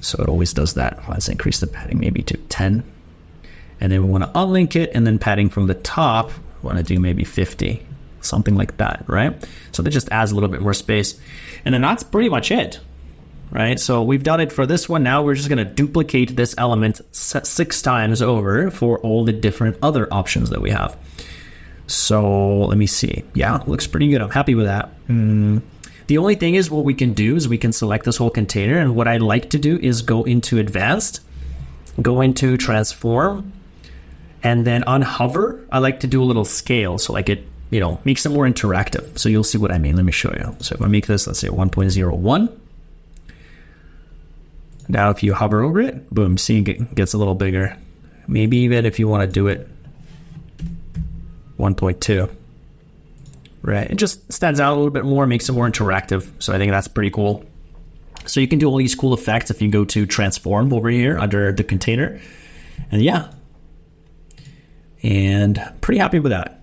So it always does that. Let's increase the padding maybe to 10. And then we want to unlink it, and then padding from the top, we want to do maybe 50, something like that, right? So that just adds a little bit more space. And then that's pretty much it. right? So we've done it for this one. Now we're just going to duplicate this element 6 times over for all the different other options that we have. So let me see. Yeah, looks pretty good. I'm happy with that. The only thing is, what we can do is we can select this whole container. And what I like to do is go into advanced, go into transform, and then on hover, I like to do a little scale. So like it, makes it more interactive. So you'll see what I mean. Let me show you. So if I make this, let's say 1.01. Now, if you hover over it, boom, see, it gets a little bigger. Maybe even if you want to do it 1.2, right? It just stands out a little bit more, makes it more interactive. So I think that's pretty cool. So you can do all these cool effects if you go to transform over here under the container. And yeah, and pretty happy with that.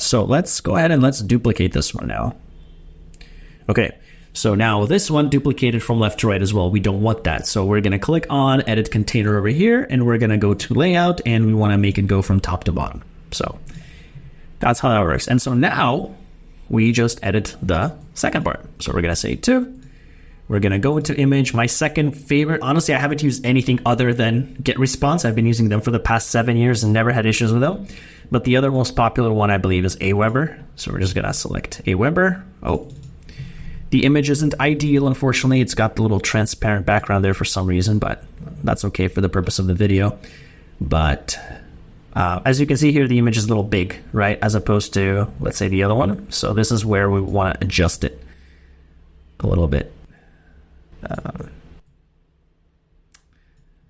So let's go ahead and let's duplicate this one now. Okay. So now this one duplicated from left to right as well. We don't want that. So we're going to click on edit container over here, and we're going to go to layout, and we want to make it go from top to bottom. So that's how that works. And so now we just edit the second part. So we're going to say 2. We're going to go into image. My second favorite, honestly, I haven't used anything other than GetResponse. I've been using them for the past 7 years and never had issues with them. But the other most popular one, I believe, is Aweber. So we're just going to select Aweber. Oh, the image isn't ideal, unfortunately. It's got the little transparent background there for some reason, but that's okay for the purpose of the video. But as you can see here, the image is a little big, right? As opposed to, let's say, the other one. So this is where we want to adjust it a little bit.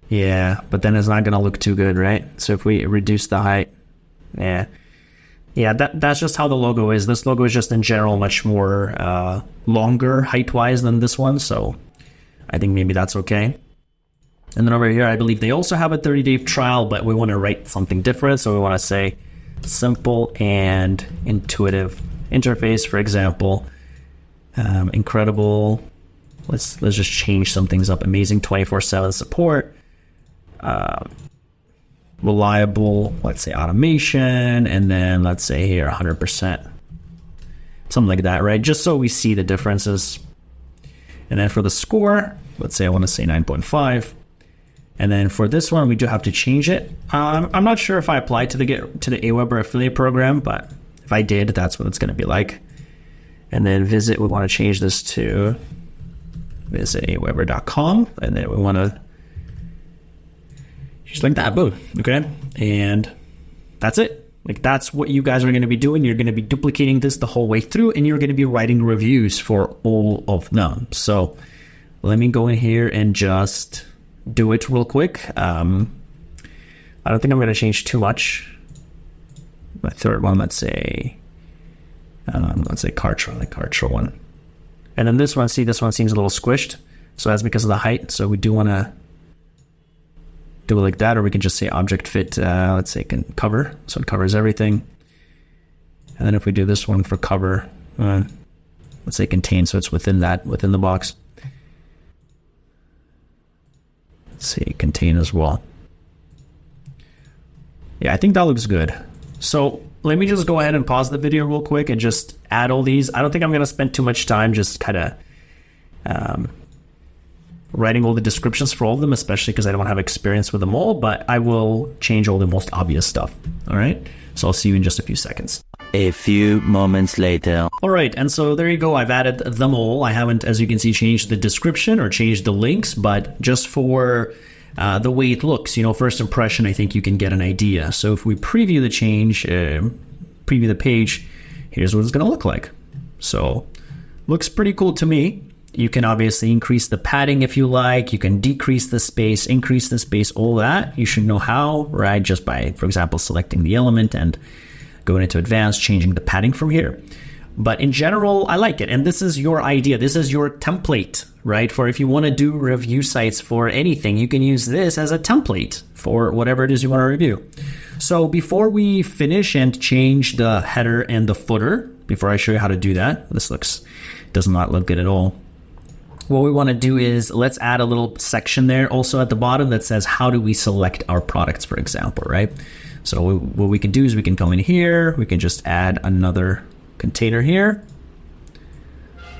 Yeah, but then it's not going to look too good, right? So if we reduce the height, yeah, that's just how the logo is. This logo is just in general much more longer height-wise than this one, so I think maybe that's okay. And then over here, I believe they also have a 30-day trial, but we want to write something different, so we want to say simple and intuitive interface, for example. Incredible. Let's just change some things up. Amazing 24/7 support. Reliable, let's say automation, and then let's say here 100%. Something like that, right? Just so we see the differences. And then for the score, let's say I want to say 9.5. And then for this one, we do have to change it. I'm not sure if I applied to the Aweber affiliate program, but if I did, that's what it's going to be like. And then visit, we want to change this to visit aweber.com, and then we want to just like that, boom, okay? And that's it. Like, that's what you guys are going to be doing. You're going to be duplicating this the whole way through, and you're going to be writing reviews for all of them. So let me go in here and just do it real quick. I don't think I'm going to change too much. My third one, let's say Kartra, like Kartra one. And then this one, see, this one seems a little squished. So that's because of the height. So we do want to do it like that, or we can just say object fit, let's say can cover. So it covers everything. And then if we do this one for cover, let's say contain, so it's within the box. Let's say contain as well. Yeah, I think that looks good. So let me just go ahead and pause the video real quick and just add all these. I don't think I'm going to spend too much time just kind of writing all the descriptions for all of them, especially because I don't have experience with them all, but I will change all the most obvious stuff. All right. So I'll see you in just a few seconds. A few moments later. All right. And so there you go. I've added them all. I haven't, as you can see, changed the description or changed the links, but just for the way it looks, first impression, I think you can get an idea. So if we preview the change, preview the page, here's what it's going to look like. So looks pretty cool to me. You can obviously increase the padding if you like. You can decrease the space, increase the space, all that. You should know how, right? Just by, for example, selecting the element and going into advanced, changing the padding from here. But in general, I like it. And this is your idea. This is your template, right? For if you want to do review sites for anything, you can use this as a template for whatever it is you want to review. So before we finish and change the header and the footer, before I show you how to do that, this does not look good at all. What we want to do is let's add a little section there also at the bottom that says, how do we select our products, for example, right? So what we can do is we can come in here. We can just add another container here.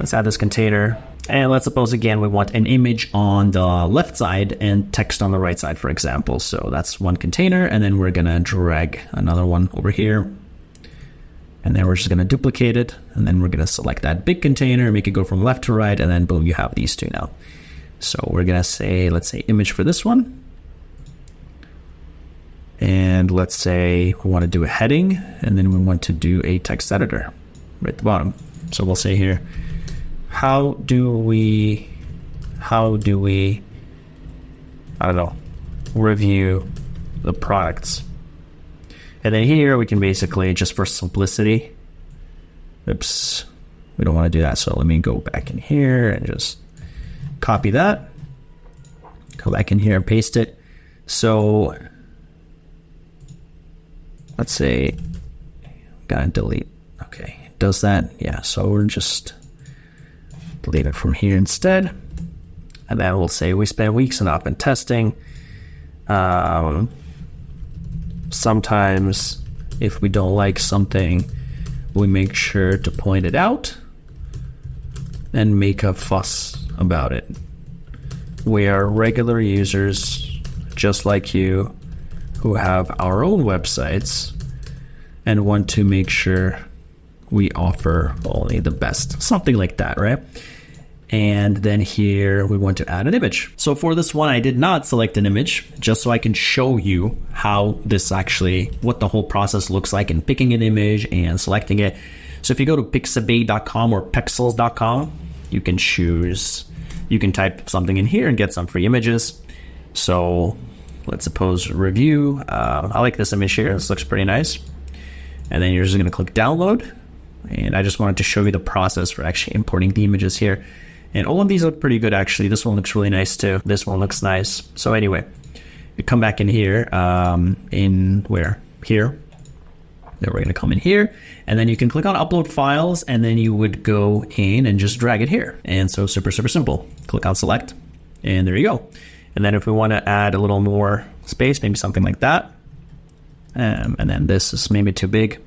Let's add this container. And let's suppose again we want an image on the left side and text on the right side, for example. So that's one container, and then we're gonna drag another one over here. And then we're just gonna duplicate it, and then we're gonna select that big container, make it go from left to right, and then boom, you have these two now. So we're gonna say, let's say image for this one. And let's say we wanna do a heading, and then we want to do a text editor right at the bottom. So we'll say here, how do we, I don't know, review the products. And then here we can basically, just for simplicity, oops, we don't want to do that. So let me go back in here and just copy that, go back in here and paste it. So let's say, gotta delete. Okay, does that? Yeah, so we're just delete it from here instead. And then we'll say we spent weeks and up in testing. Sometimes if we don't like something, we make sure to point it out and make a fuss about it. We are regular users just like you who have our own websites and want to make sure we offer only the best, something like that, right? And then here we want to add an image. So for this one, I did not select an image just so I can show you how this actually, what the whole process looks like in picking an image and selecting it. So if you go to pixabay.com or pexels.com, you can choose, you can type something in here and get some free images. So let's suppose review. I like this image here. This looks pretty nice. And then you're just gonna click download. And I just wanted to show you the process for actually importing the images here. And all of these look pretty good, actually. This one looks really nice too. This one looks nice. So anyway, you come back in here, in where? Here. Then we're gonna come in here, and then you can click on upload files, and then you would go in and just drag it here. And so super, super simple. Click on select, and there you go. And then if we wanna add a little more space, maybe something like that. And then this is maybe too big.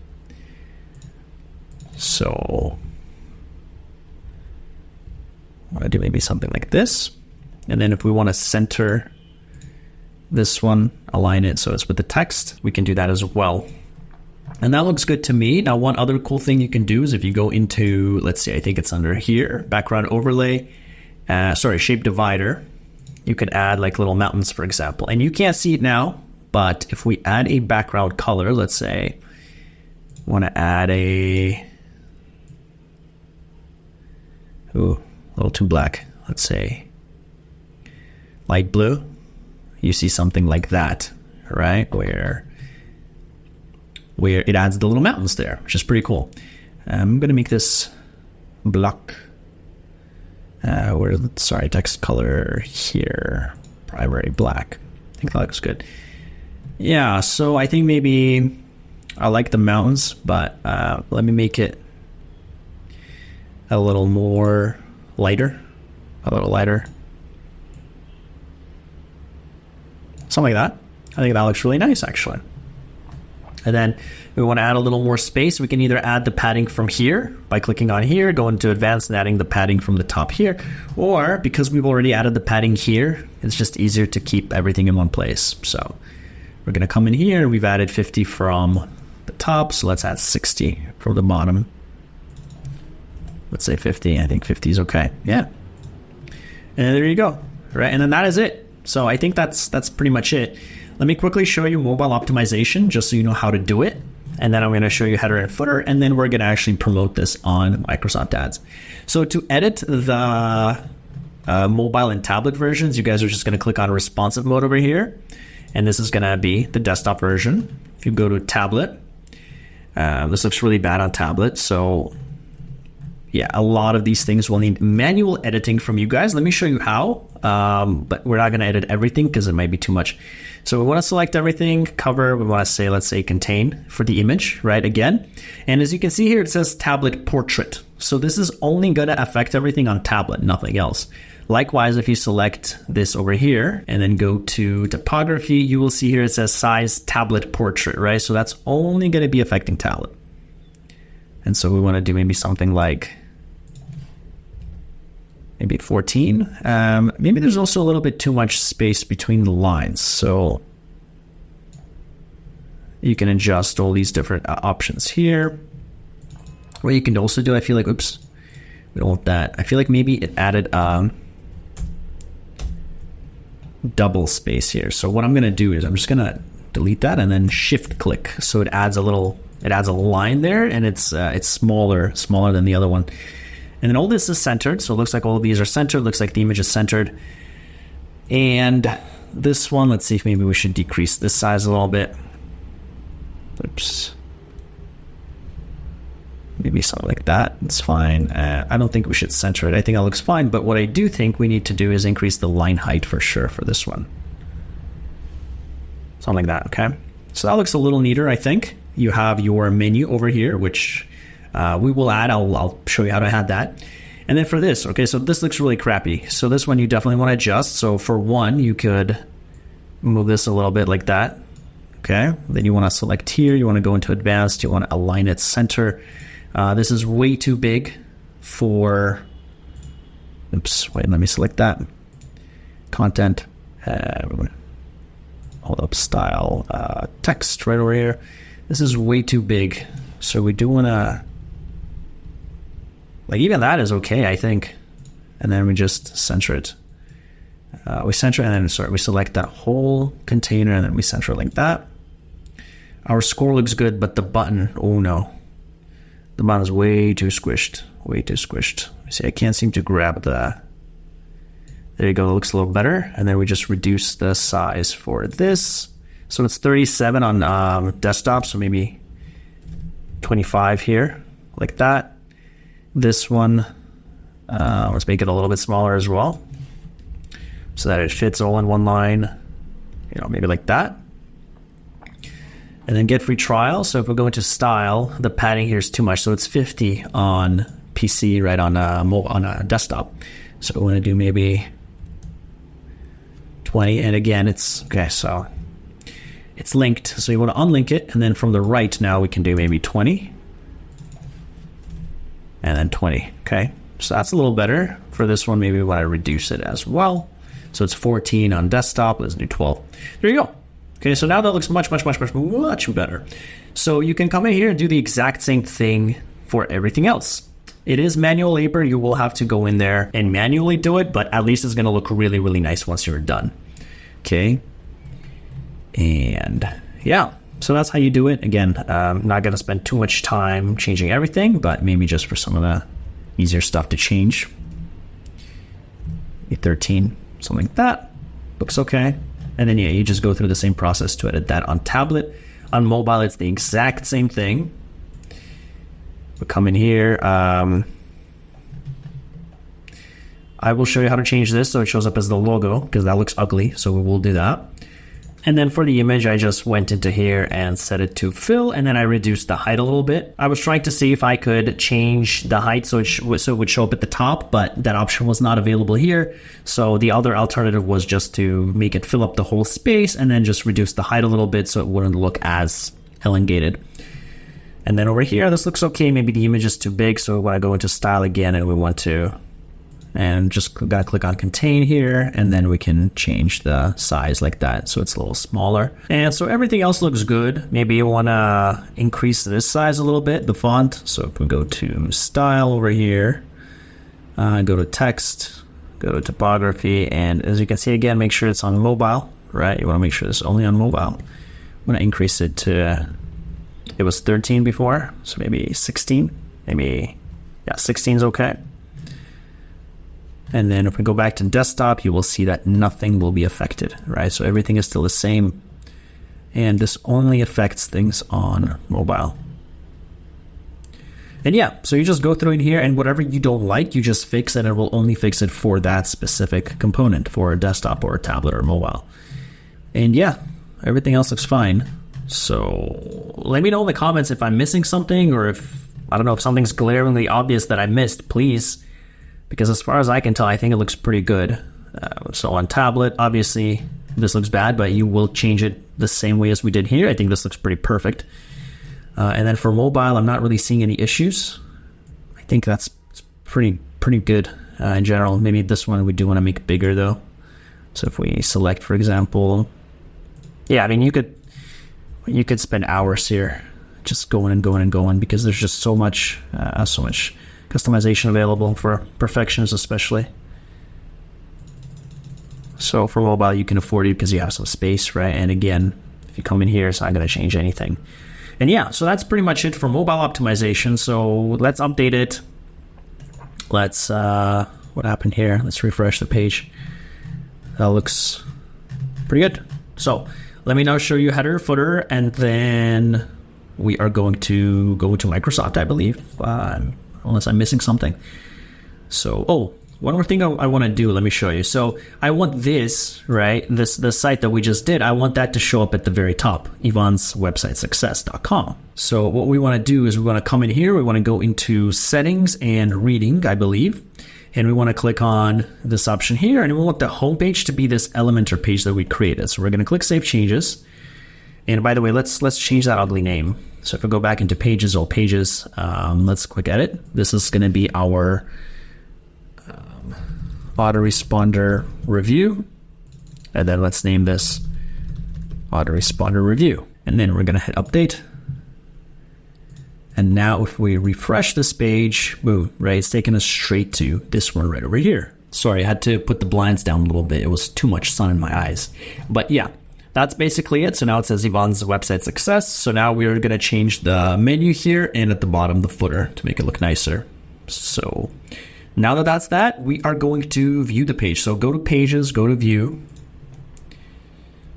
So I want to do maybe something like this. And then if we want to center this one, align it so it's with the text, we can do that as well. And that looks good to me. Now, one other cool thing you can do is if you go into, let's see, I think it's under here, background overlay, shape divider, you could add like little mountains, for example. And you can't see it now, but if we add a background color, let's say, want to add a, ooh, a little too black. Let's say light blue. You see something like that, right? Where it adds the little mountains there, which is pretty cool. I'm gonna make this block. Text color here, primary black. I think that looks good. Yeah, so I think maybe I like the mountains, but let me make it a little more lighter, a little lighter. Something like that. I think that looks really nice, actually. And then we want to add a little more space. We can either add the padding from here by clicking on here, go into advanced and adding the padding from the top here, or because we've already added the padding here, it's just easier to keep everything in one place. So we're going to come in here. We've added 50 from the top, so let's add 60 from the bottom. Let's say 50. I think 50 is okay. Yeah. And there you go. Right. And then that is it. So I think that's pretty much it. Let me quickly show you mobile optimization just so you know how to do it. And then I'm going to show you header and footer, and then we're going to actually promote this on Microsoft Ads. So to edit the mobile and tablet versions, you guys are just going to click on responsive mode over here. And this is going to be the desktop version. If you go to tablet, this looks really bad on tablet. So yeah, a lot of these things will need manual editing from you guys. Let me show you how, but we're not going to edit everything because it might be too much. So we want to select everything, cover, we want to say, let's say contain for the image, right, again. And as you can see here, it says tablet portrait. So this is only going to affect everything on tablet, nothing else. Likewise, if you select this over here and then go to typography, you will see here it says size tablet portrait, right? So that's only going to be affecting tablet. And so we want to do maybe something like maybe 14. Maybe there's also a little bit too much space between the lines. So you can adjust all these different options here. What you can also do, I feel like, oops, we don't want that. I feel like maybe it added double space here. So what I'm gonna do is I'm just gonna delete that and then shift click. So it adds a line there, and it's smaller than the other one. And then all this is centered. So it looks like all of these are centered. Looks like the image is centered. And this one, let's see if maybe we should decrease this size a little bit. Oops. Maybe something like that. It's fine. I don't think we should center it. I think that looks fine. But what I do think we need to do is increase the line height for sure for this one. Something like that, okay? So that looks a little neater, I think. You have your menu over here, which we will add. I'll show you how to add that. And then for this, okay, so this looks really crappy. So this one you definitely want to adjust. So for one, you could move this a little bit like that. Okay, then you want to select here. You want to go into advanced. You want to align it center. This is way too big for, oops, wait, let me select that. Content, hold up, style, text right over here. This is way too big. So we do want to, like, even that is okay, I think. And then we just center it. We center it and then we select that whole container and then we center it like that. Our score looks good, but the button, oh no. The button is way too squished, way too squished. See, I can't seem to grab the, there you go, it looks a little better. And then we just reduce the size for this. So it's 37 on desktop, so maybe 25 here, like that. This one, let's make it a little bit smaller as well, so that it fits all in one line, you know, maybe like that. And then get free trial. So if we go into style, the padding here is too much. So it's 50 on PC, right, on a desktop. So we want to do maybe 20. And again, it's, okay, so it's linked. So you want to unlink it. And then from the right now, we can do maybe 20. And then 20, okay? So that's a little better. For this one, maybe we want to reduce it as well. So it's 14 on desktop. Let's do 12. There you go. Okay, so now that looks much better. So you can come in here and do the exact same thing for everything else. It is manual labor. You will have to go in there and manually do it, but at least it's going to look really, really nice once you're done. Okay. And yeah, so that's how you do it. Again, I'm not going to spend too much time changing everything, but maybe just for some of the easier stuff to change. 13, something like that. Looks okay. And then, yeah, you just go through the same process to edit that on tablet. On mobile, it's the exact same thing. We'll come in here. I will show you how to change this so it shows up as the logo, because that looks ugly, so we will do that. And then for the image, I just went into here and set it to fill, and then I reduced the height a little bit. I was trying to see if I could change the height so it would show up at the top, but that option was not available here. So the other alternative was just to make it fill up the whole space and then just reduce the height a little bit so it wouldn't look as elongated. And then over here, this looks okay. Maybe the image is too big, so when I go into style again and we want to, and just gotta click on contain here, and then we can change the size like that so it's a little smaller. And so everything else looks good. Maybe you want to increase this size a little bit, the font. So if we go to style over here, go to text, go to typography, and as you can see, again, make sure it's on mobile, right? You want to make sure it's only on mobile. I'm going to increase it to, it was 13 before, so maybe 16, maybe, yeah, 16 is okay. And then if we go back to desktop, you will see that nothing will be affected, right? So everything is still the same. And this only affects things on mobile. And yeah, so you just go through it here, and whatever you don't like, you just fix it, and it will only fix it for that specific component, for a desktop or a tablet or mobile. And yeah, everything else looks fine. So let me know in the comments if I'm missing something, or if, I don't know, if something's glaringly obvious that I missed, please. Because as far as I can tell, I think it looks pretty good. So on tablet, obviously, this looks bad, but you will change it the same way as we did here. I think this looks pretty perfect. And then for mobile, I'm not really seeing any issues. I think that's pretty good. in general. Maybe this one we do want to make bigger though. So if we select, for example, yeah, I mean, you could spend hours here just going and going and going, because there's just so much customization available for perfectionists especially. So for mobile, you can afford it because you have some space, right? And again, if you come in here, it's not going to change anything. And yeah, so that's pretty much it for mobile optimization. So let's update it. Let's, what happened here? Let's refresh the page. That looks pretty good. So let me now show you header, footer, and then we are going to go to Microsoft, I believe, unless I'm missing something. So, one more thing I want to do, let me show you. So I want this, right, the site that we just did, I want that to show up at the very top, ivanmana.success.com. So what we want to do is we want to come in here, we want to go into settings and reading, I believe, and we want to click on this option here, and we want the homepage to be this Elementor page that we created. So we're going to click Save Changes. And by the way, let's change that ugly name. So if I go back into Pages, all pages, let's click Edit. This is going to be our autoresponder review, and then let's name this autoresponder review, and then we're going to hit update. And now if we refresh this page, boom, right, it's taking us straight to this one right over here. Sorry, I had to put the blinds down a little bit. It was too much sun in my eyes. But yeah, that's basically it. So now it says Ivan's website success. So now we're going to change the menu here, and at the bottom the footer to make it look nicer. So now that that's that, we are going to view the page. So go to Pages, go to View,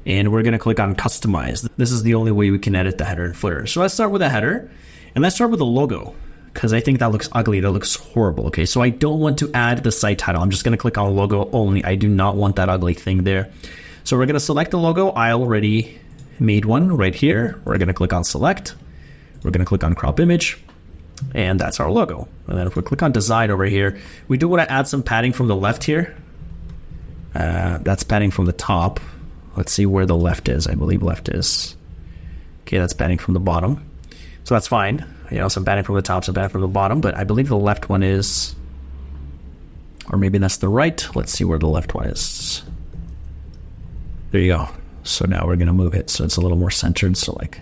and we're going to click on Customize. This is the only way we can edit the header and footer. So let's start with the header, and let's start with the logo, because I think that looks ugly. That looks horrible. Okay, so I don't want to add the site title. I'm just going to click on logo only. I do not want that ugly thing there. So we're going to select the logo. I already made one right here. We're going to click on Select. We're going to click on Crop Image. And that's our logo. And then if we click on design over here, we do want to add some padding from the left here. That's padding from the top. Let's see where the left is. I believe left is. Okay, that's padding from the bottom. So that's fine. You know, some padding from the top, some padding from the bottom. But I believe the left one is, or maybe that's the right. Let's see where the left one is. There you go. So now we're going to move it so it's a little more centered. So like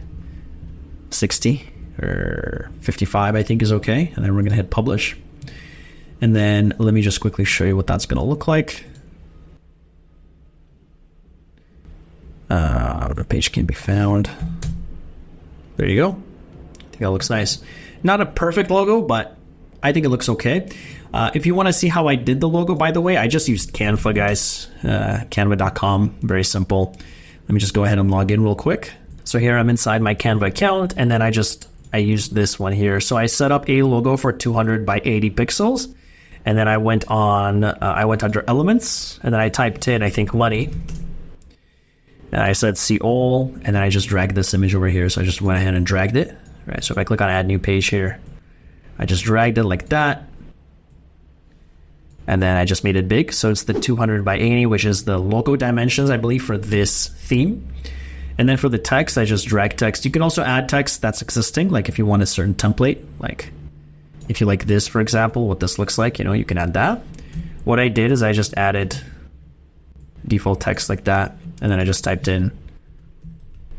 60. Or 55, I think, is okay. And then we're going to hit publish. And then let me just quickly show you what that's going to look like. The page can be found. There you go. I think that looks nice. Not a perfect logo, but I think it looks okay. If you want to see how I did the logo, by the way, I just used Canva, guys. Canva.com. Very simple. Let me just go ahead and log in real quick. So here I'm inside my Canva account, and then I used this one here. So I set up a logo for 200 by 80 pixels. And then I went under elements, and then I typed in, I think, money. And I said see all, and then I just dragged this image over here. So I just went ahead and dragged it. Right. So if I click on add new page here, I just dragged it like that. And then I just made it big. So it's the 200 by 80, which is the logo dimensions, I believe, for this theme. And then for the text, I just drag text. You can also add text that's existing, like if you want a certain template, like if you like this, for example, what this looks like, you know, you can add that. What I did is I just added default text like that, and then I just typed in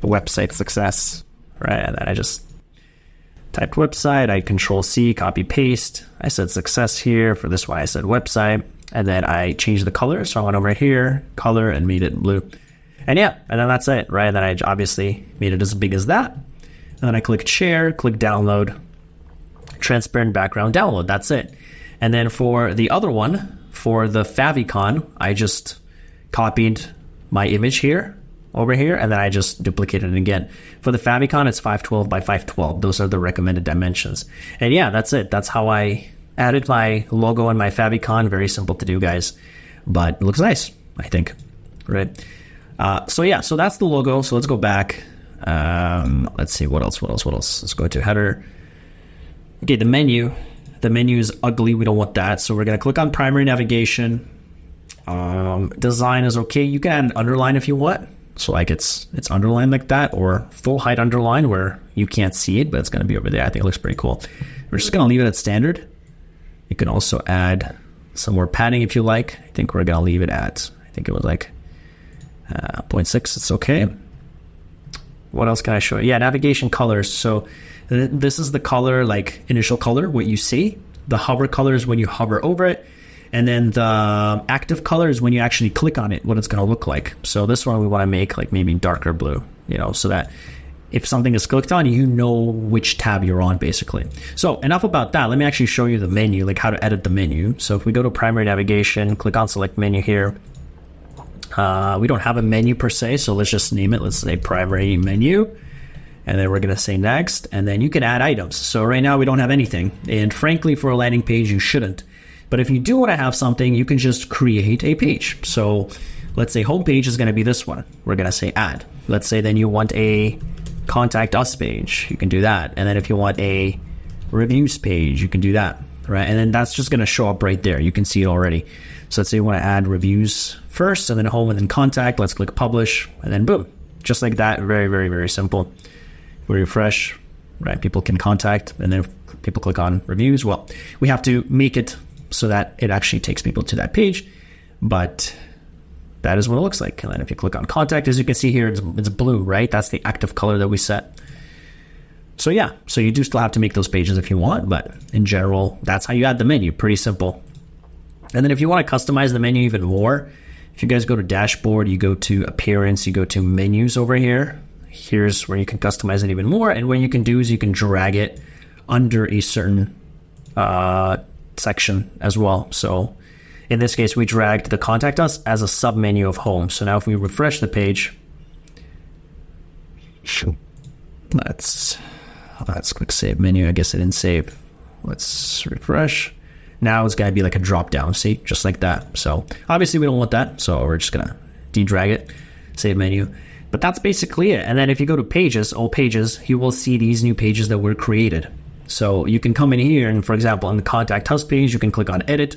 the website success, right? And then I just typed website, I Control-C, copy-paste. I said success here. For this one, I said website. And then I changed the color. So I went over here, color, and made it blue. And yeah, and then that's it, right? And then I obviously made it as big as that. And then I click share, click download, transparent background, download. That's it. And then for the other one, for the favicon, I just copied my image here, over here, and then I just duplicated it again. For the favicon, it's 512 by 512. Those are the recommended dimensions. And yeah, that's it. That's how I added my logo and my favicon. Very simple to do, guys. But it looks nice, I think, right? So yeah, so that's the logo. So let's go back. Let's see, what else? Let's go to header. Okay, the menu. The menu is ugly. We don't want that. So we're going to click on primary navigation. Design is okay. You can add an underline if you want. So like it's underlined like that, or full height underline where you can't see it, but it's going to be over there. I think it looks pretty cool. We're just going to leave it at standard. You can also add some more padding if you like. I think we're going to leave it at, I think it was like 0.6. It's okay. What else can I show you? Yeah, navigation colors. So this is the color, like initial color, what you see. The hover color is when you hover over it. And then the active color is when you actually click on it, what it's going to look like. So this one we want to make like maybe darker blue, you know, so that if something is clicked on, you know which tab you're on, basically. So enough about that. Let me actually show you the menu, like how to edit the menu. So if we go to primary navigation, click on select menu here. We don't have a menu per se, so let's just name it. Let's say primary menu. And then we're going to say next. And then you can add items. So right now we don't have anything. And frankly, for a landing page, you shouldn't. But if you do want to have something, you can just create a page. So let's say homepage is going to be this one. We're going to say add. Let's say then you want a contact us page. You can do that. And then if you want a reviews page, you can do that. Right. And then that's just going to show up right there. You can see it already. So let's say you want to add reviews first and then home and then contact. Let's click publish and then boom. Just like that. Very, very, very simple. We refresh, right? People can contact and then if people click on reviews. Well, we have to make it so that it actually takes people to that page, but that is what it looks like. And then if you click on contact, as you can see here, it's blue, right? That's the active color that we set. So yeah, so you do still have to make those pages if you want, but in general, that's how you add the menu. Pretty simple. And then if you want to customize the menu even more, if you guys go to dashboard, you go to appearance, you go to menus over here. Here's where you can customize it even more. And what you can do is you can drag it under a certain section as well. So in this case, we dragged the contact us as a sub menu of home. So now if we refresh the page, let's click save menu. I guess it didn't save. Let's refresh. Now it's going to be like a drop down, see, just like that. So obviously we don't want that. So we're just going to de-drag it, save menu. But that's basically it. And then if you go to pages, all pages, you will see these new pages that were created. So you can come in here and, for example, on the contact us page, you can click on edit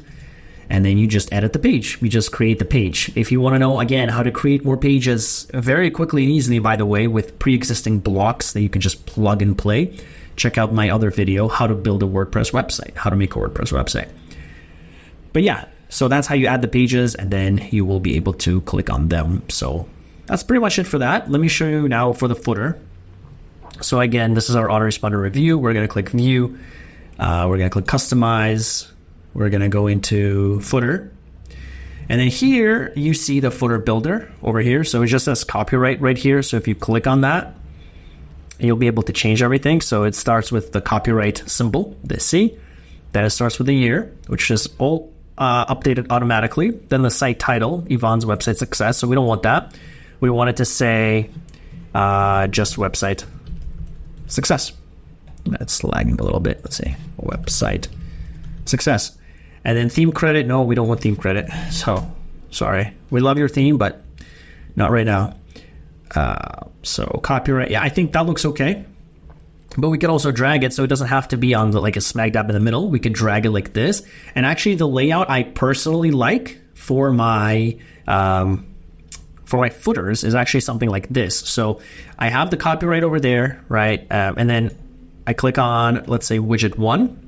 and then you just edit the page. You just create the page. If you want to know, again, how to create more pages very quickly and easily, by the way, with pre-existing blocks that you can just plug and play, check out my other video, how to build a WordPress website, how to make a WordPress website. But yeah, so that's how you add the pages and then you will be able to click on them. So that's pretty much it for that. Let me show you now for the footer. So again, this is our autoresponder review. We're going to click view. We're going to click customize. We're going to go into footer. And then here you see the footer builder over here. So it just says copyright right here. So if you click on that, you'll be able to change everything. So it starts with the copyright symbol, this C. Then it starts with the year, which is all updated automatically. Then the site title, Ivan's website success. So we don't want that. We want it to say just website success. That's lagging a little bit. Let's see, website success. And then theme credit. No, we don't want theme credit. So sorry. We love your theme, but not right now. So copyright. Yeah, I think that looks okay. But we could also drag it so it doesn't have to be on like a smack dab in the middle. We could drag it like this. And actually the layout I personally like for my footers is actually something like this. So I have the copyright over there, right? And then I click on, let's say, widget 1.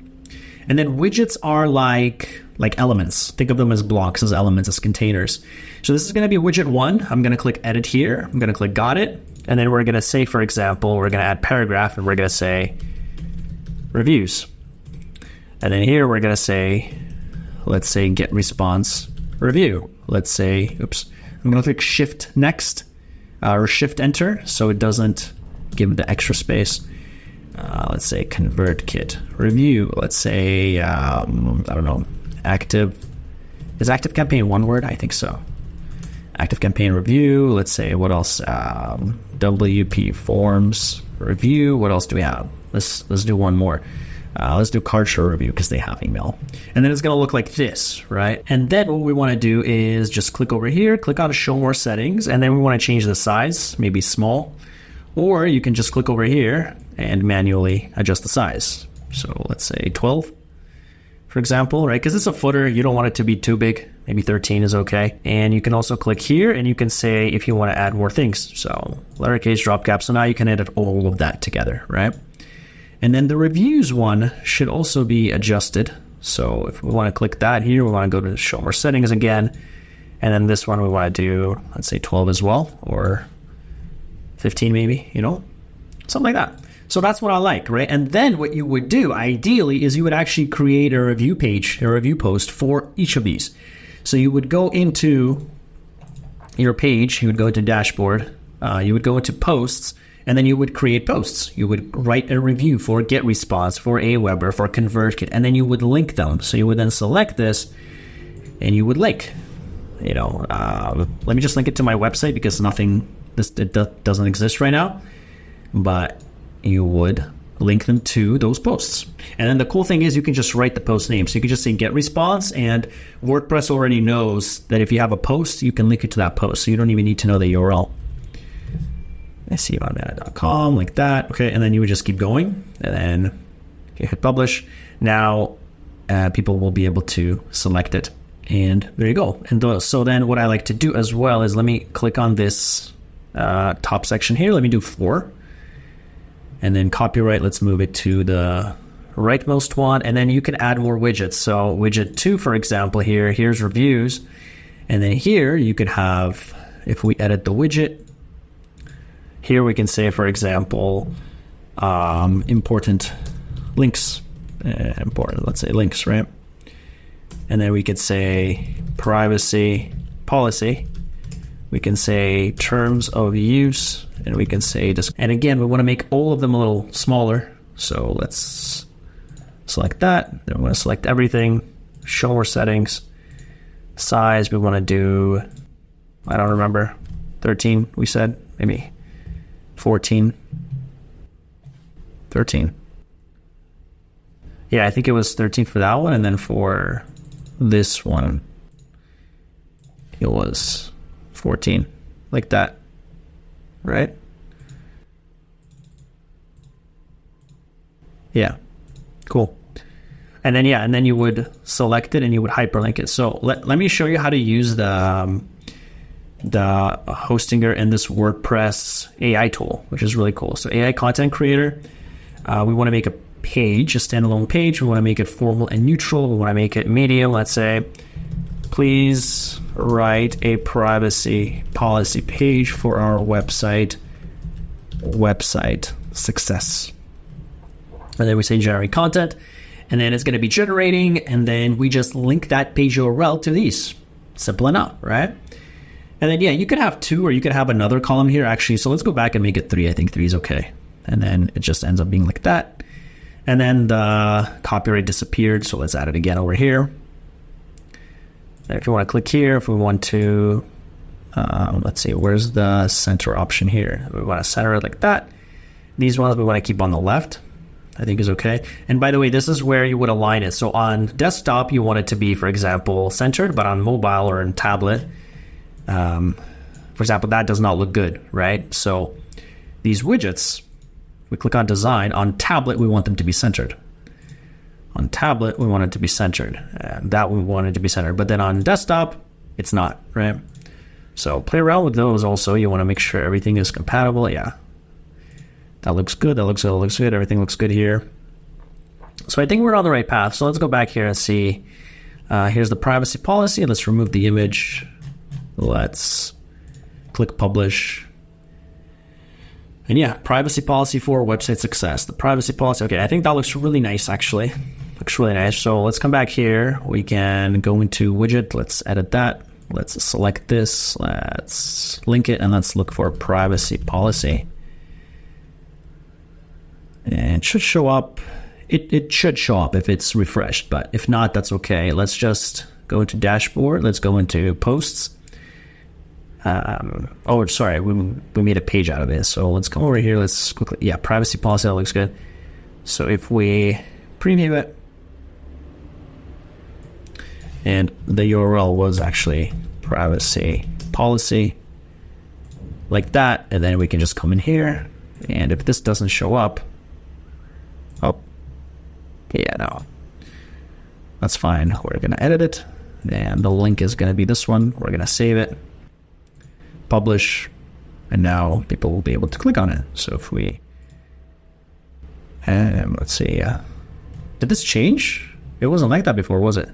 And then widgets are like elements. Think of them as blocks, as elements, as containers. So this is going to be widget 1. I'm going to click edit here. I'm going to click got it. And then we're going to say, for example, we're going to add paragraph and we're going to say reviews. And then here we're going to say, let's say get response review. Let's say, oops. I'm going to click shift next or shift enter so it doesn't give the extra space. Let's say convert kit review. Let's say, I don't know, active. Is active campaign one word? I think so. Active campaign review. Let's say what else? WP forms review. What else do we have? Let's do one more. Let's do card show review because they have email. And then it's going to look like this, right? And then what we want to do is just click over here, click on show more settings, and then we want to change the size, maybe small. Or you can just click over here and manually adjust the size. So let's say 12, for example, right? Because it's a footer, you don't want it to be too big. Maybe 13 is okay. And you can also click here and you can say if you want to add more things. So lowercase drop cap. So now you can edit all of that together, right? And then the reviews one should also be adjusted So if we want to click that here, we want to go to show more settings again. And then this one we want to do, let's say 12 as well, or 15 maybe, you know, something like that. So that's what I like, right? And then what you would do ideally is you would actually create a review page, a review post for each of these. So you would go into your page, you would go to dashboard, you would go into posts, and then you would create posts. You would write a review for GetResponse, for Aweber, for ConvertKit, and then you would link them. So you would then select this and you would link, you know, let me just link it to my website because it doesn't exist right now, but you would link them to those posts. And then the cool thing is you can just write the post name. So you can just say GetResponse, and WordPress already knows that if you have a post, you can link it to that post. So you don't even need to know the URL. I see ivanmana.com, like that. Okay, and then you would just keep going, and then you hit publish. Now people will be able to select it, and there you go. And so then what I like to do as well is let me click on this top section here. Let me do 4, and then copyright. Let's move it to the rightmost one, and then you can add more widgets. So widget 2, for example, here's reviews, and then here you could have, if we edit the widget. Here we can say, for example, important links, let's say links, right? And then we could say privacy policy. We can say terms of use, and we can say this. And again, we want to make all of them a little smaller. So let's select that. Then we want to select everything, show more settings. Size, we want to do, I don't remember, 13, we said, maybe 14, 13. Yeah, I think it was 13 for that one, and then for this one, it was 14, like that, right? Yeah, cool. And then, yeah, and then you would select it and you would hyperlink it. So let me show you how to use the Hostinger and this WordPress AI tool, which is really cool. So AI content creator, we want to make a page, a standalone page. We want to make it formal and neutral. We want to make it medium. Let's say, please write a privacy policy page for our website success. And then we say generate content, and then it's going to be generating, and then we just link that page URL to these. Simple enough, right? And then, yeah, you could have 2, or you could have another column here, actually. So let's go back and make it 3. I think 3 is okay. And then it just ends up being like that. And then the copyright disappeared, so let's add it again over here. And if you want to click here, if we want to, let's see, where's the center option here? We want to center it like that. These ones we want to keep on the left, I think is okay. And by the way, this is where you would align it. So on desktop, you want it to be, for example, centered, but on mobile or in tablet, for example, that does not look good, right? So these widgets, we click on design. On tablet, we want them to be centered. On tablet, we want it to be centered. That we want it to be centered. But then on desktop, it's not, right? So play around with those also. You want to make sure everything is compatible. Yeah. That looks good. That looks good. That looks good. Everything looks good here. So I think we're on the right path. So let's go back here and see. Here's the privacy policy. Let's remove the image. Let's click publish. And yeah, privacy policy for website success. The privacy policy. Okay, I think that looks really nice, actually. Looks really nice. So let's come back here. We can go into widget. Let's edit that. Let's select this. Let's link it, and let's look for privacy policy. And it should show up. It should show up if it's refreshed, but if not, that's okay. Let's just go into dashboard. Let's go into posts. Oh, sorry, we made a page out of it. So let's go over here. Let's quickly, yeah, privacy policy, that looks good. So if we preview it, and the URL was actually privacy policy, like that, and then we can just come in here, and if this doesn't show up, oh, yeah, no, that's fine. We're gonna edit it, and the link is gonna be this one. We're gonna save it, publish, and now people will be able to click on it. So if we, let's see, did this change? It wasn't like that before, was it?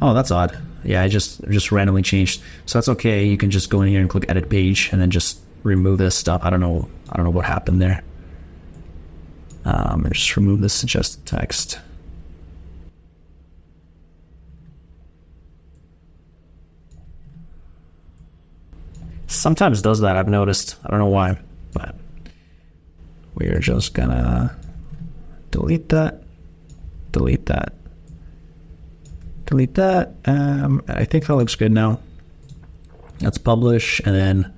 Oh, that's odd. Yeah, I just randomly changed. So that's okay. You can just go in here and click edit page and then just remove this stuff. I don't know what happened there. Just remove this suggested text. Sometimes does that, I've noticed. I don't know why, but we're just gonna delete that, delete that, delete that. I think that looks good now. Let's publish, and then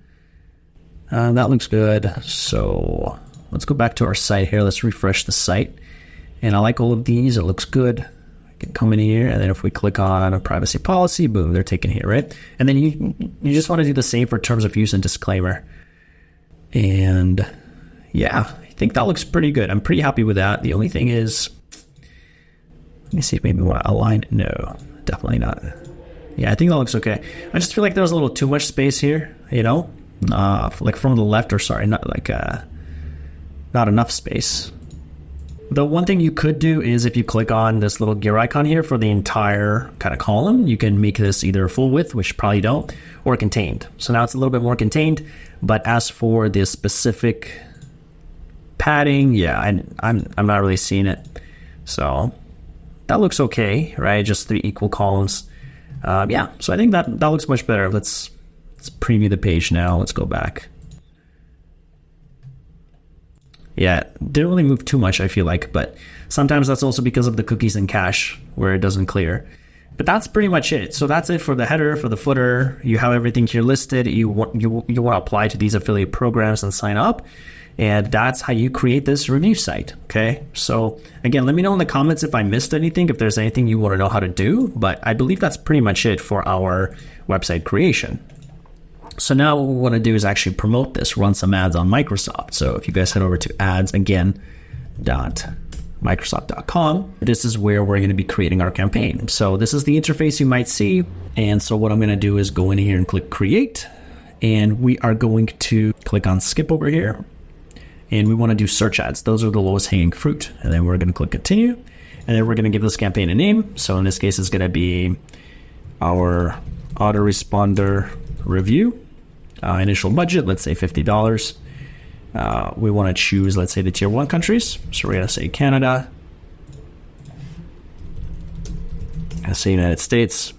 that looks good. So let's go back to our site here. Let's refresh the site. And I like all of these. It looks good. I can come in here, and then if we click on a privacy policy, boom, they're taken here, right? And then you just want to do the same for terms of use and disclaimer. And yeah, I think that looks pretty good. I'm pretty happy with that. The only thing is, let me see if maybe we want to align. No, definitely not. Yeah, I think that looks okay. I just feel like there's a little too much space here, you know, like from the left, or sorry, not like not enough space. The one thing you could do is if you click on this little gear icon here for the entire kind of column, you can make this either full width, which probably don't, or contained. So now it's a little bit more contained. But as for the specific padding, yeah, I'm not really seeing it. So that looks okay, right? Just 3 equal columns. Yeah, so I think that looks much better. Let's preview the page now. Let's go back. Yeah, didn't really move too much, I feel like, but sometimes that's also because of the cookies and cache where it doesn't clear. But that's pretty much it. So that's it for the header, for the footer. You have everything here listed. You want to apply to these affiliate programs and sign up. And that's how you create this review site, okay? So again, let me know in the comments if I missed anything, if there's anything you want to know how to do. But I believe that's pretty much it for our website creation. So now what we want to do is actually promote this, run some ads on Microsoft. So if you guys head over to ads.microsoft.com, this is where we're going to be creating our campaign. So this is the interface you might see. And so what I'm going to do is go in here and click create. And we are going to click on skip over here. And we want to do search ads. Those are the lowest hanging fruit. And then we're going to click continue. And then we're going to give this campaign a name. So in this case, it's going to be our autoresponder review. Initial budget, let's say $50. We want to choose, let's say, the tier 1 countries. So we're going to say Canada. I'm going to say United States.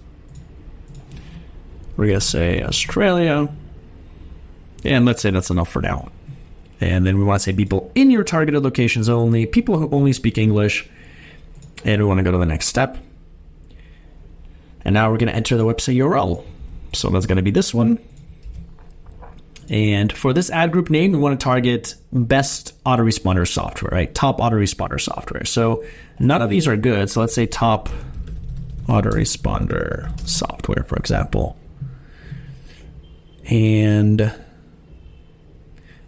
We're going to say Australia. And let's say that's enough for now. And then we want to say people in your targeted locations only, people who only speak English. And we want to go to the next step. And now we're going to enter the website URL. So that's going to be this one. And for this ad group name, we want to target best autoresponder software, right? Top autoresponder software. So none of these are good. So let's say top autoresponder software, for example. And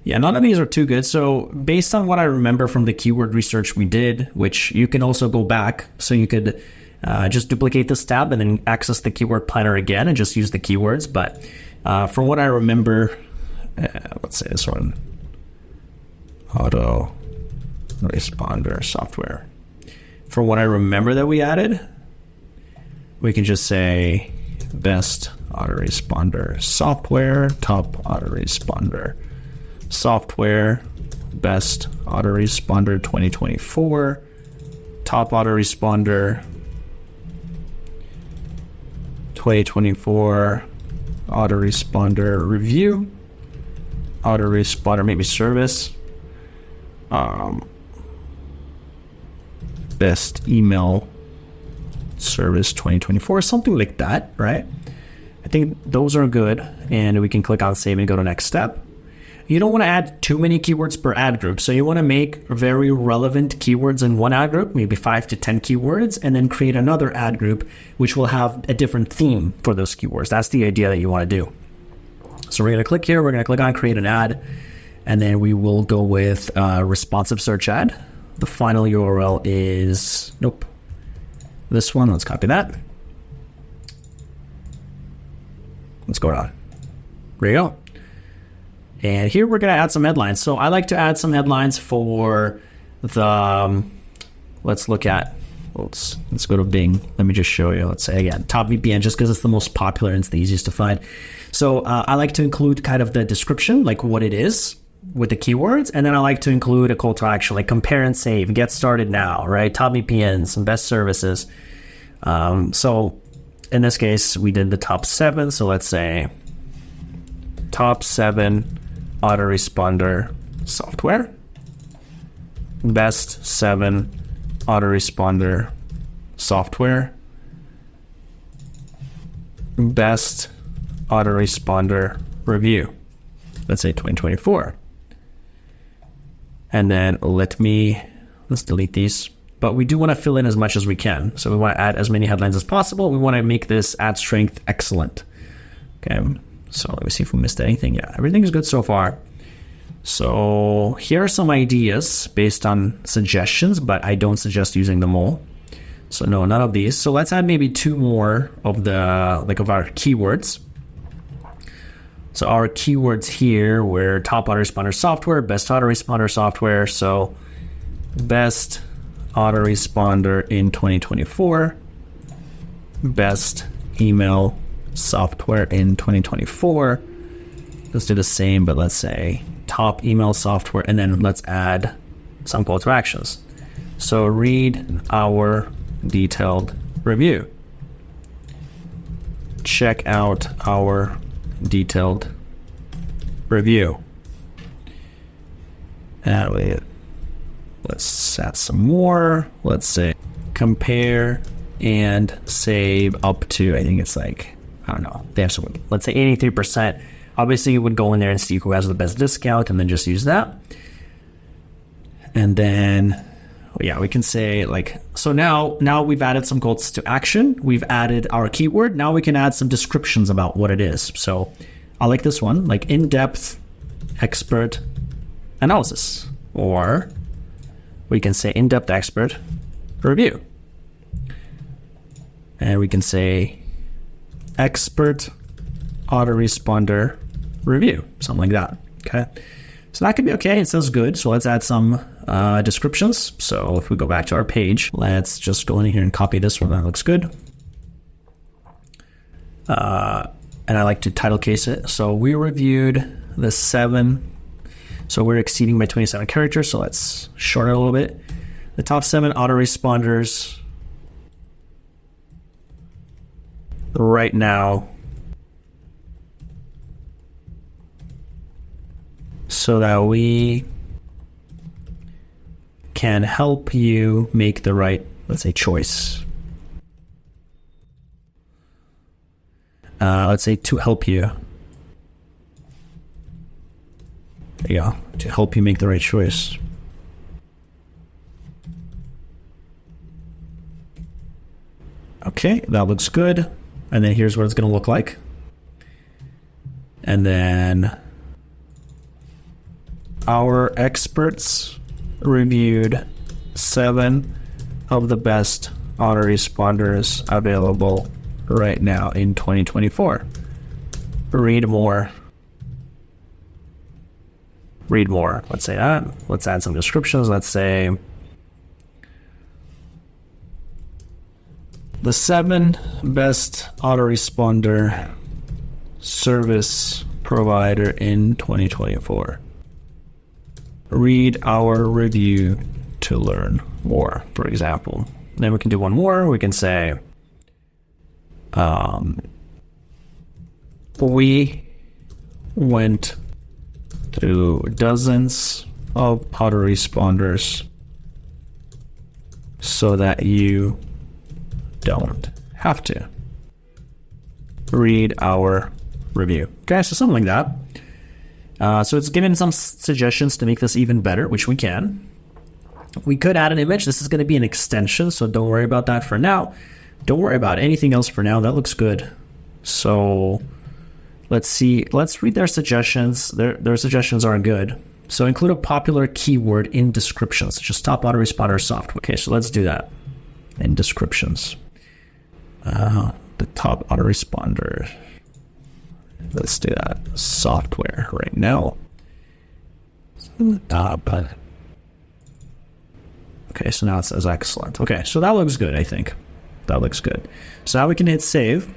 yeah, none of these are too good. So based on what I remember from the keyword research we did, which you can also go back, so you could just duplicate this tab and then access the keyword planner again and just use the keywords. But from what I remember, let's say this one, auto responder software. From what I remember that we added, we can just say best autoresponder software, top autoresponder software, best autoresponder 2024, top autoresponder 2024 autoresponder review, autoresponder maybe service, best email service 2024, something like that, right? I think those are good, and we can click on save and go to next step. You don't want to add too many keywords per ad group. So you want to make very relevant keywords in one ad group, maybe 5 to 10 keywords, and then create another ad group, which will have a different theme for those keywords. That's the idea that you want to do. So we're going to click here. We're going to click on create an ad, and then we will go with responsive search ad. The final URL is, nope, this one. Let's copy that. Let's go down. There you go. And here we're going to add some headlines. So I like to add some headlines for the let's look at, let's go to Bing. Let me just show you. Let's say again, top VPN, just because it's the most popular and it's the easiest to find. So I like to include kind of the description, like what it is with the keywords. And then I like to include a call to action, like compare and save, get started now, right? Top VPNs, some best services. So in this case, we did the top 7. So let's say top 7 autoresponder software, best 7 autoresponder software, best autoresponder review, let's say 2024. And then let's delete these, but we do want to fill in as much as we can. So we want to add as many headlines as possible. We want to make this ad strength excellent. Okay, so let me see if we missed anything. Yeah, everything is good so far. So here are some ideas based on suggestions, but I don't suggest using them all. So no, none of these. So let's add maybe 2 more of our keywords. So our keywords here were top autoresponder software, best autoresponder software. So best autoresponder in 2024, best email software in 2024. Let's do the same, but let's say top email software, and then let's add some call to actions. So read our detailed review. Check out our detailed review. And let's add some more. Let's say compare and save up to, I think it's like, I don't know, they have some, let's say 83%. Obviously you would go in there and see who has the best discount and then just use that. And then yeah, we can say like, so now we've added some calls to action. We've added our keyword. Now we can add some descriptions about what it is. So I like this one, like in-depth expert analysis, or we can say in-depth expert review. And we can say expert autoresponder review, something like that. Okay. So that could be okay. It sounds good. So let's add some descriptions. So if we go back to our page, let's just go in here and copy this one. That looks good. And I like to title case it. So we reviewed the 7. So we're exceeding by 27 characters. So let's shorten it a little bit. The top 7 autoresponders right now, so that we can help you make the right, let's say, choice. Let's say to help you. There you go. To help you make the right choice. Okay, that looks good. And then here's what it's going to look like. And then our experts reviewed 7 of the best autoresponders available right now in 2024. Read more. Read more. Let's say that. Let's add some descriptions. Let's say the 7 best autoresponder service provider in 2024. Read our review to learn more, for example. Then we can do one more. We can say, we went through dozens of autoresponders so that you don't have to. Read our review. Okay, so something like that. So it's given some suggestions to make this even better, which we can. We could add an image. This is going to be an extension, so don't worry about that for now. Don't worry about anything else for now. That looks good. So let's see. Let's read their suggestions. Their suggestions are good. So include a popular keyword in descriptions, such as top autoresponder software. Okay, so let's do that in descriptions. The top autoresponder. Let's do that. Software right now. Okay, so now it says excellent. Okay, so that looks good, I think. That looks good. So now we can hit save.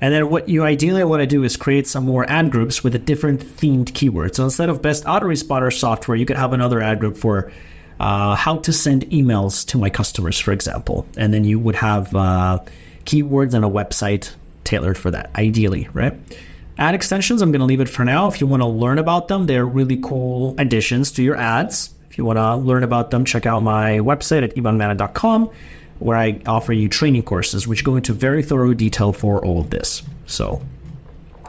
And then what you ideally want to do is create some more ad groups with a different themed keyword. So instead of best autoresponder software, you could have another ad group for how to send emails to my customers, for example. And then you would have keywords and a website tailored for that, ideally, right? Ad extensions, I'm going to leave it for now. If you want to learn about them, they're really cool additions to your ads. If you want to learn about them, check out my website at ivanmana.com, where I offer you training courses, which go into very thorough detail for all of this. So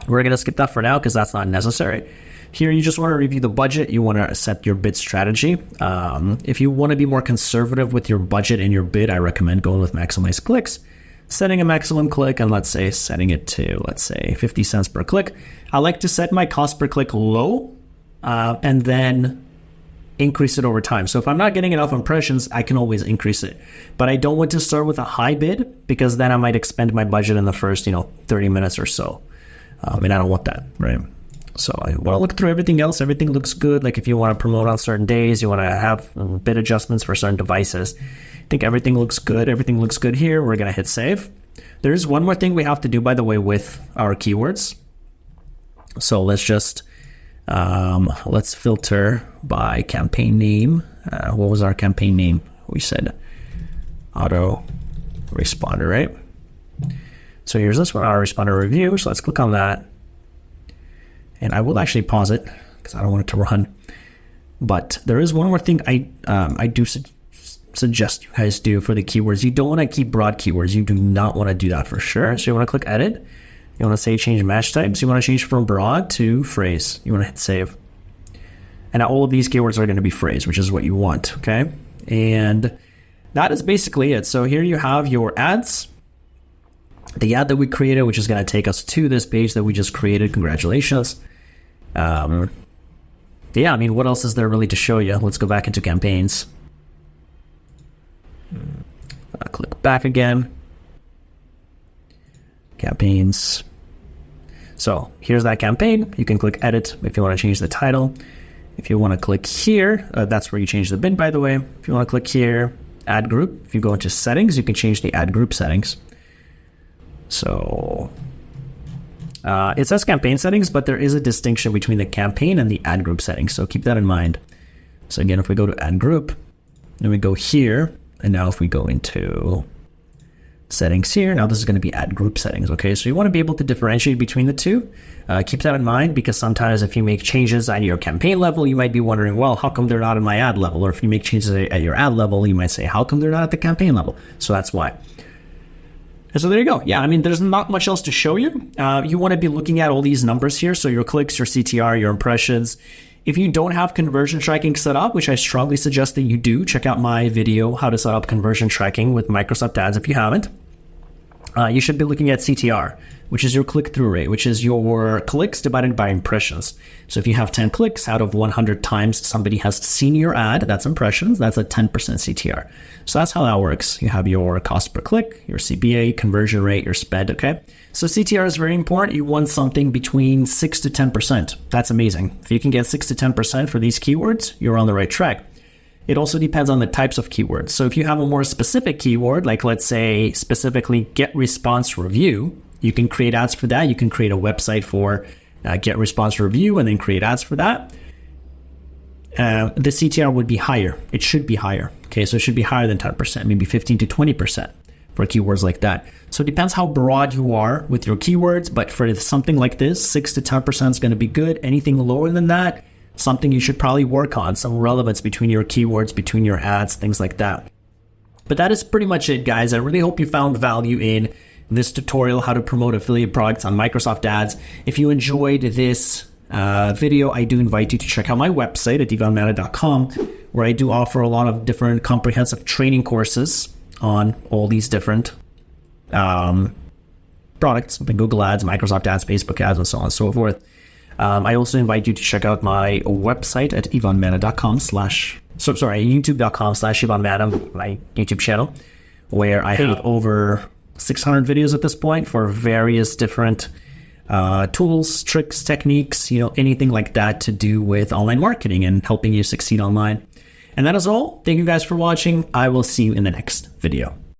we're going to skip that for now because that's not necessary. Here, you just want to review the budget. You want to set your bid strategy. If you want to be more conservative with your budget and your bid, I recommend going with maximize clicks, setting a maximum click, and let's say setting it to, 50 cents per click. I like to set my cost per click low and then increase it over time. So if I'm not getting enough impressions, I can always increase it. But I don't want to start with a high bid because then I might expend my budget in the first, 30 minutes or so. And I don't want that, right? So I want to look through everything else. Everything looks good. Like if you want to promote on certain days, you want to have bid adjustments for certain devices. I think everything looks good. Everything looks good here. We're going to hit save. There's one more thing we have to do, by the way, with our keywords. So let's just, let's filter by campaign name. What was our campaign name? We said auto responder, right? So here's this one, auto responder review. So let's click on that. And I will actually pause it because I don't want it to run. But there is one more thing I do suggest you guys do for the keywords. You don't want to keep broad keywords. You do not want to do that for sure. So you want to click edit. You want to say change match types. You want to change from broad to phrase. You want to hit save. And now all of these keywords are going to be phrase, which is what you want. Okay. And that is basically it. So here you have your ads. The ad that we created, which is going to take us to this page that we just created. Congratulations. Yeah, I mean, what else is there really to show you? Let's go back into campaigns. Click back again. Campaigns. So here's that campaign. You can click edit if you want to change the title. If you want to click here, that's where you change the bid, by the way. If you want to click here, ad group. If you go into settings, you can change the ad group settings. So it says campaign settings, but there is a distinction between the campaign and the ad group settings. So keep that in mind. So again, if we go to ad group, then we go here. And now if we go into settings here, now this is going to be ad group settings. Okay, so you want to be able to differentiate between the two. Keep that in mind because sometimes if you make changes at your campaign level, you might be wondering, well, how come they're not in my ad level? Or if you make changes at your ad level, you might say, how come they're not at the campaign level? So that's why. And so there you go. Yeah, I mean, there's not much else to show you. You want to be looking at all these numbers here. So your clicks, your CTR, your impressions. If you don't have conversion tracking set up, which I strongly suggest that you do, check out my video, how to set up conversion tracking with Microsoft Ads if you haven't. You should be looking at CTR, which is your click-through rate, which is your clicks divided by impressions. So if you have 10 clicks out of 100 times somebody has seen your ad, that's impressions, that's a 10% CTR. So that's how that works. You have your cost per click, your CPA, conversion rate, your spend, okay? So CTR is very important. You want something between 6 to 10%. That's amazing. If you can get 6 to 10% for these keywords, you're on the right track. It also depends on the types of keywords. So if you have a more specific keyword, like let's say specifically get response review, you can create ads for that. You can create a website for get response review and then create ads for that. The CTR would be higher. It should be higher. Okay, so it should be higher than 10%, maybe 15 to 20% for keywords like that. So it depends how broad you are with your keywords, but for something like this, 6 to 10% is going to be good. Anything lower than that, something you should probably work on, some relevance between your keywords, between your ads, things like that. But that is pretty much it, guys. I really hope you found value in this tutorial, how to promote affiliate products on Microsoft Ads. If you enjoyed this video, I do invite you to check out my website at ivanmana.com, where I do offer a lot of different comprehensive training courses on all these different products, like Google Ads, Microsoft Ads, Facebook Ads, and so on and so forth. I also invite you to check out my website at youtube.com/ivanmana, my YouTube channel, where I have over 600 videos at this point for various different tools, tricks, techniques, anything like that to do with online marketing and helping you succeed online. And that is all. Thank you guys for watching. I will see you in the next video.